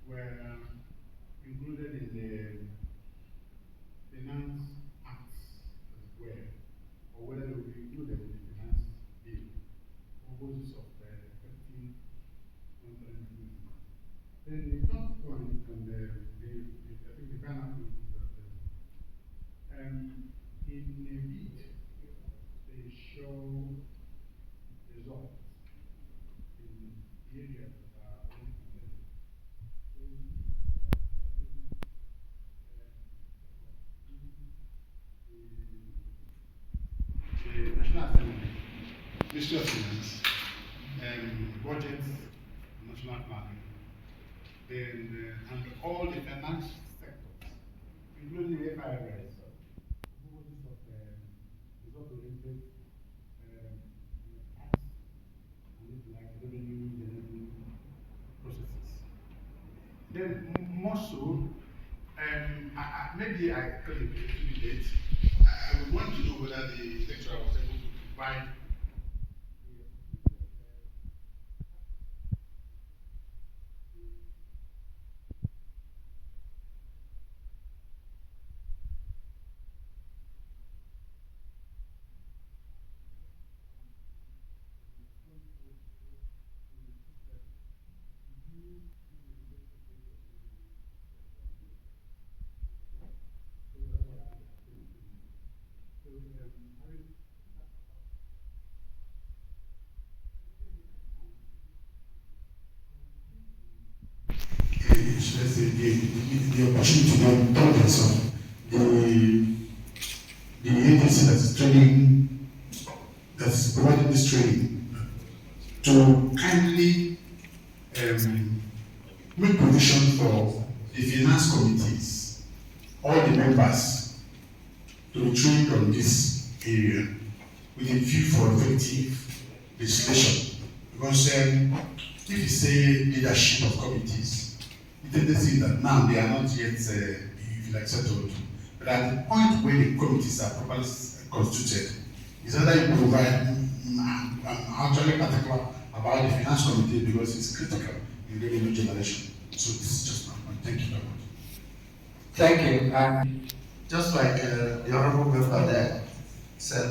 were included in the Finance Act as well, or whether they will be included in the Finance Bill, purposes of effective monitoring mechanism. Then the third point on I think the final point is that in a bid, they show results in areas that are very competitive. The National Assembly, Ministry of Finance, budget, national planning, then and all the finance sectors, including the FIRS, purposes of result-oriented tax and if like revenue generating processes. Then more so, maybe I got a little bit late. I would want to know whether the lecturer was able to provide let's say the opportunity to know intelligence of the agency that is training, that is providing this training, to kindly make provision for the finance committees, all the members, to be trained on this area with a view for effective legislation. Because if you say leadership of committees, the tendency is that now they are not yet settled. But at the point where the committees are properly constituted, is either you provide, I'm actually particular about the finance committee because it's critical in the new generation. So this is just my point. Thank you very much. Thank you. Just like the honorable member there said,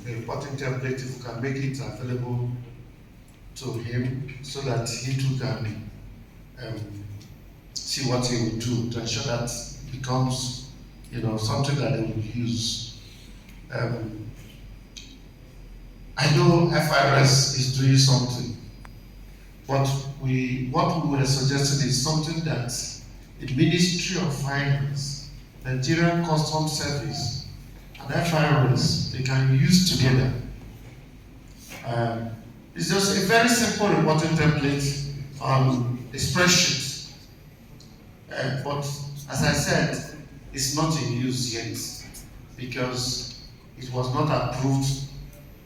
the reporting template, if we can make it available to him so that he too can see what he will do to ensure that it becomes, something that they will use. I know FIRS is doing something, but what we were suggesting is something that the Ministry of Finance, Nigerian Customs Service, and FIRS, they can use together. It's just a very simple reporting template on a spreadsheet. But as I said, it's not in use yet because it was not approved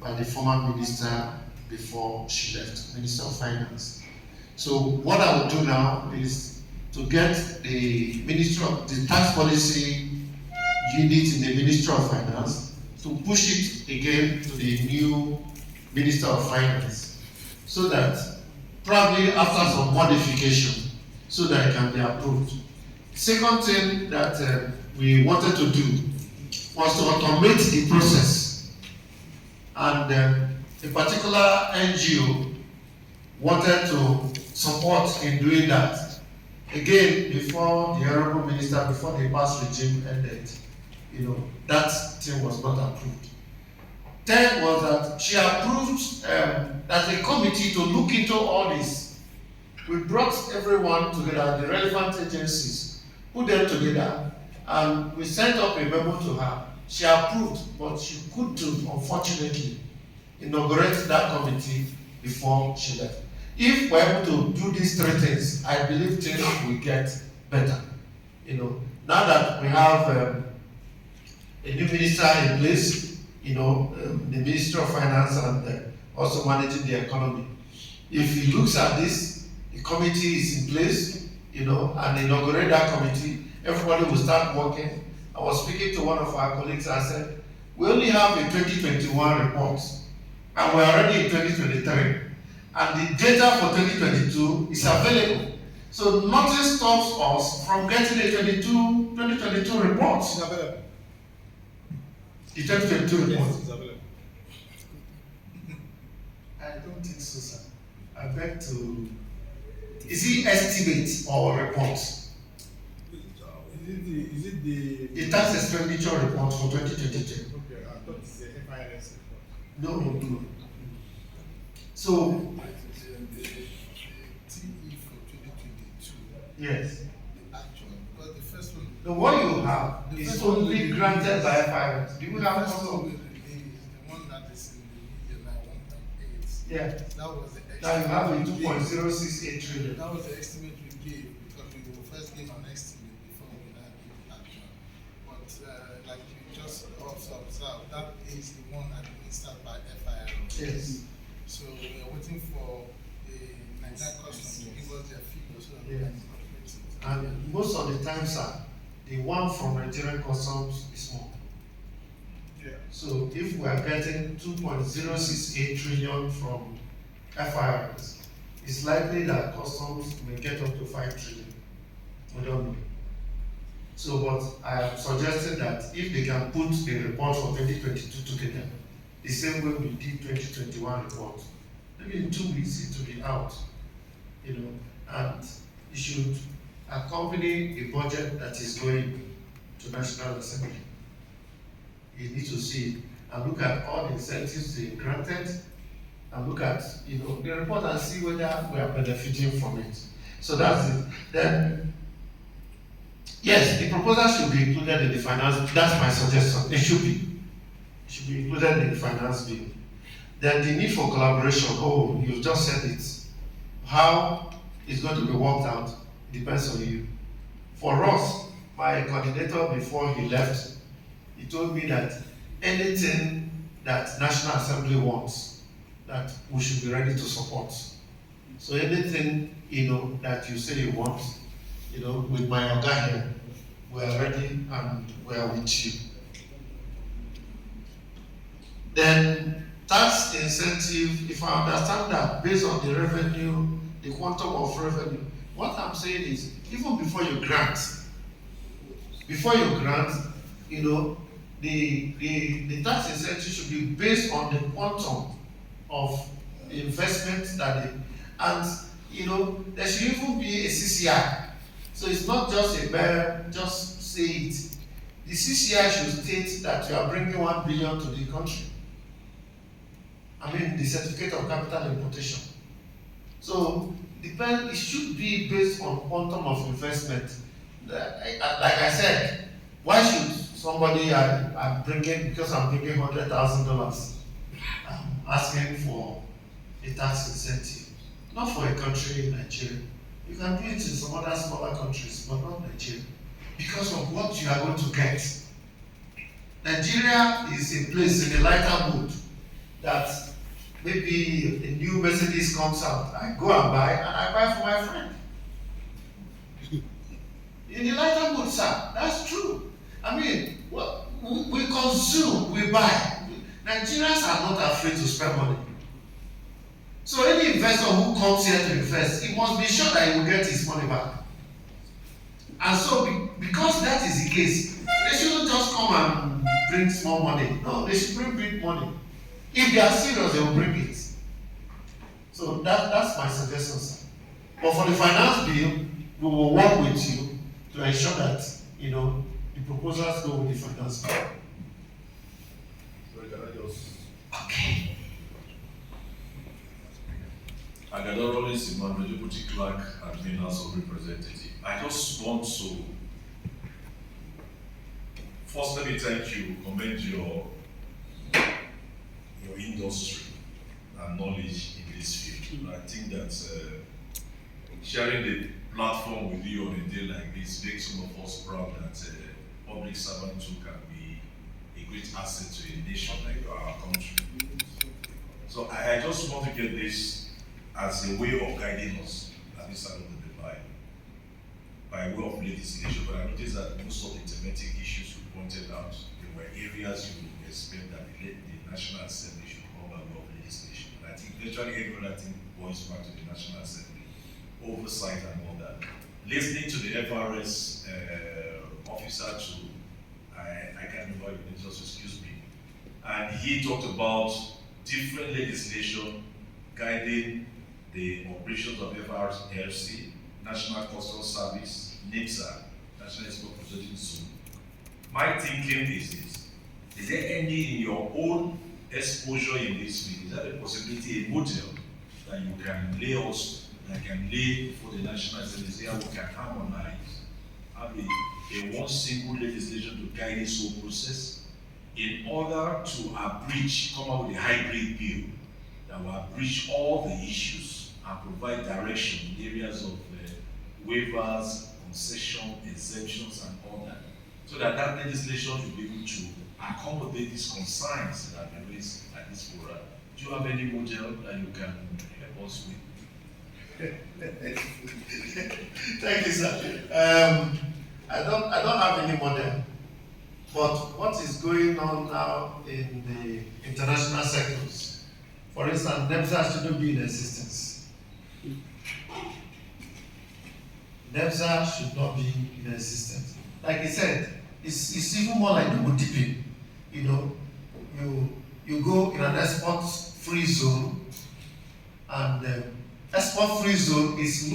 by the former minister before she left, Minister of Finance. So what I will do now is to get the tax policy unit in the Ministry of Finance to push it again to the new Minister of Finance, so that probably after some modification, so that it can be approved. Second thing that we wanted to do was to automate the process, and a particular NGO wanted to support in doing that. Again, before the Honorable Minister, before the past regime ended, that thing was not approved. Third was that she approved that a committee to look into all this. We brought everyone together, the relevant agencies, put them together, and we sent up a memo to her. She approved, but she couldn't, unfortunately, inaugurate that committee before she left. If we're able to do these three things, I believe things will get better. Now that we have a new minister in place, the Minister of Finance and also managing the economy. If he looks at this, the committee is in place, and inaugurate that committee, everybody will start working. I was speaking to one of our colleagues and I said, we only have a 2021 report, and we're already in 2023. And the data for 2022 is available. So nothing stops us from getting a 2022 report. It's available. The 2022 report. Yes, it's available. I don't think so, sir. I beg to. Is it estimate or report? Is it the tax expenditure report for 2022? Okay, I thought it's the FIRS report. No. So, yes. The actual, because the first one. The one you have is only granted by FIRS. Do you have also? The one that is in the media, 1.8. Yeah. That was the estimate. Now you have a 2.068 trillion. That was the estimate we gave, because we will first give an estimate before we now give the actual. But like you just also observed, that is the one administered by FIRS. Yes. So we are waiting for the Nigerian Customs to give us their figures so that we can calculate it. And most of the time, sir, the one from Nigerian Customs is more. Yeah. So if we are getting 2.068 trillion from FIRS, it's likely that Customs may get up to 5 trillion. We don't know. So, but I am suggesting that if they can put the report for 2022 together, the same way we did 2021 report, maybe in 2 weeks it will be out, and it should accompany a budget that is going to National Assembly. You need to see it and look at all the incentives they granted, and look at the report and see whether we are benefiting from it. So that's it. Then, yes, the proposal should be included in the finance. That's my suggestion. It should be. It should be included in the finance bill. Then the need for collaboration. Oh, you've just said it. How it's going to be worked out depends on you. For us, my coordinator before he left, he told me that anything that National Assembly wants, that we should be ready to support. So anything, that you say you want, with my Oga here, we are ready and we are with you. Then tax incentive, if I understand that based on the revenue, the quantum of revenue, what I'm saying is, even before you grant, the tax incentive should be based on the quantum of investment that there should even be a CCI. So it's not just a bare, just say it. The CCI should state that you are bringing 1 billion to the country. The certificate of capital importation. So it should be based on quantum of investment. Like I said, why should somebody I'm bringing $100,000, asking for a tax incentive? Not for a country in Nigeria. You can do it in some other smaller countries, but not Nigeria, because of what you are going to get. Nigeria is a place in a lighter mood that maybe a new Mercedes comes out, I go and I buy for my friend. In the lighter mood, sir, that's true. We consume, we buy. Nigerians are not afraid to spend money. So any investor who comes here to invest, he must be sure that he will get his money back. And so because that is the case, they shouldn't just come and bring small money. No, they should bring big money. If they are serious, they will bring it. So that's my suggestion, sir. But for the finance bill, we will work with you to ensure that the proposals go with the finance bill. Okay. Agadoro is Emmanuel, Deputy Clerk, Admin House of Representatives. I just want to first let me thank you, commend your industry and knowledge in this field. I think that sharing the platform with you on a day like this makes some of us proud that public servant too can be a great asset to a nation like our country. So I just want to get this as a way of guiding us at this side of the divide by way of legislation. But I noticed that most of the thematic issues you pointed out, there were areas you would expect that the National Assembly should come by way of legislation. And I think virtually every other thing boils back to the National Assembly, oversight and all that. Listening to the FRS officer too, I can't remember your name, just excuse me. And he talked about different legislation guiding the operations of FRLC, National Postal Service, NIPSA, National Export Processing Zone. My thinking is this: is there any in your own exposure in this field? Is that a possibility, a model that you can lay us, that can lay for the National Assembly, how we can harmonize, have a one single legislation to guide this whole process in order to come up with a hybrid bill that will abridge all the issues and provide direction in areas of waivers, concession, exemptions, and all that, so that legislation will be able to accommodate these concerns that have been raised at this forum. Do you have any model that you can help us with? Thank you, sir. I don't have any model, but what is going on now in the international sectors? For instance, NEPSA shouldn't be in existence. NEPSA should not be in existence. Like I said, it's even more like double dipping. You go in an export-free zone, and export-free zone is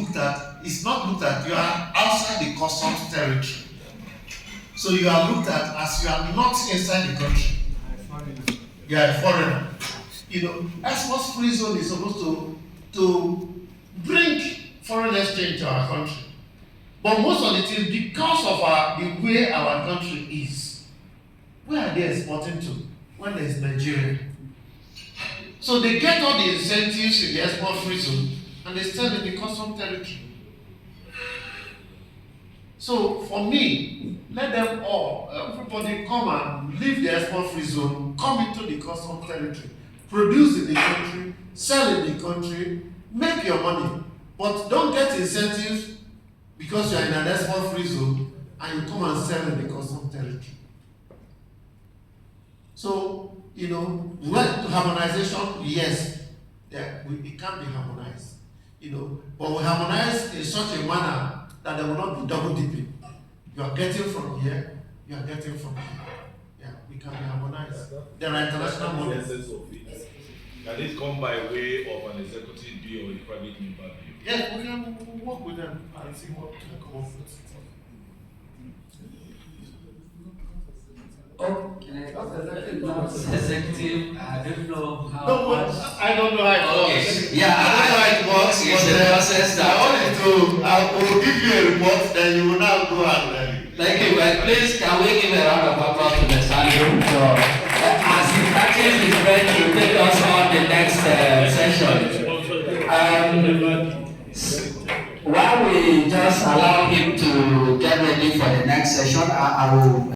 not looked at. You are outside the customs territory, so you are looked at as you are not inside the country. You are a foreigner. Export-free zone is supposed to bring foreign exchange to our country. But most of the time, because of the way our country is, where are they exporting to when there is Nigeria? So they get all the incentives in the export-free zone and they sell in the custom territory. So for me, let them all, everybody come and leave the export-free zone, come into the custom territory, produce in the country, sell in the country, make your money. But don't get incentives because you are in an export-free zone and you come and sell in the custom territory. So, you know, harmonization, yes, it can be harmonized, you know, but we harmonize in such a manner that there will not be double dipping. You are getting from here, you are getting from here. Yeah, we can be harmonized. There are international models. Can it come by way of an executive bill or a private member bill? Yes, we can work with them and see what can come up with. Okay, executive, I don't know how much. I don't know how it works. Yeah, I don't know how it works. It's a process that I will give you a report, then you will now go and thank you, but please can we give a round of applause to the standing for as he practices his friend to take us on the next session. While we just allow him to get ready for the next session, I will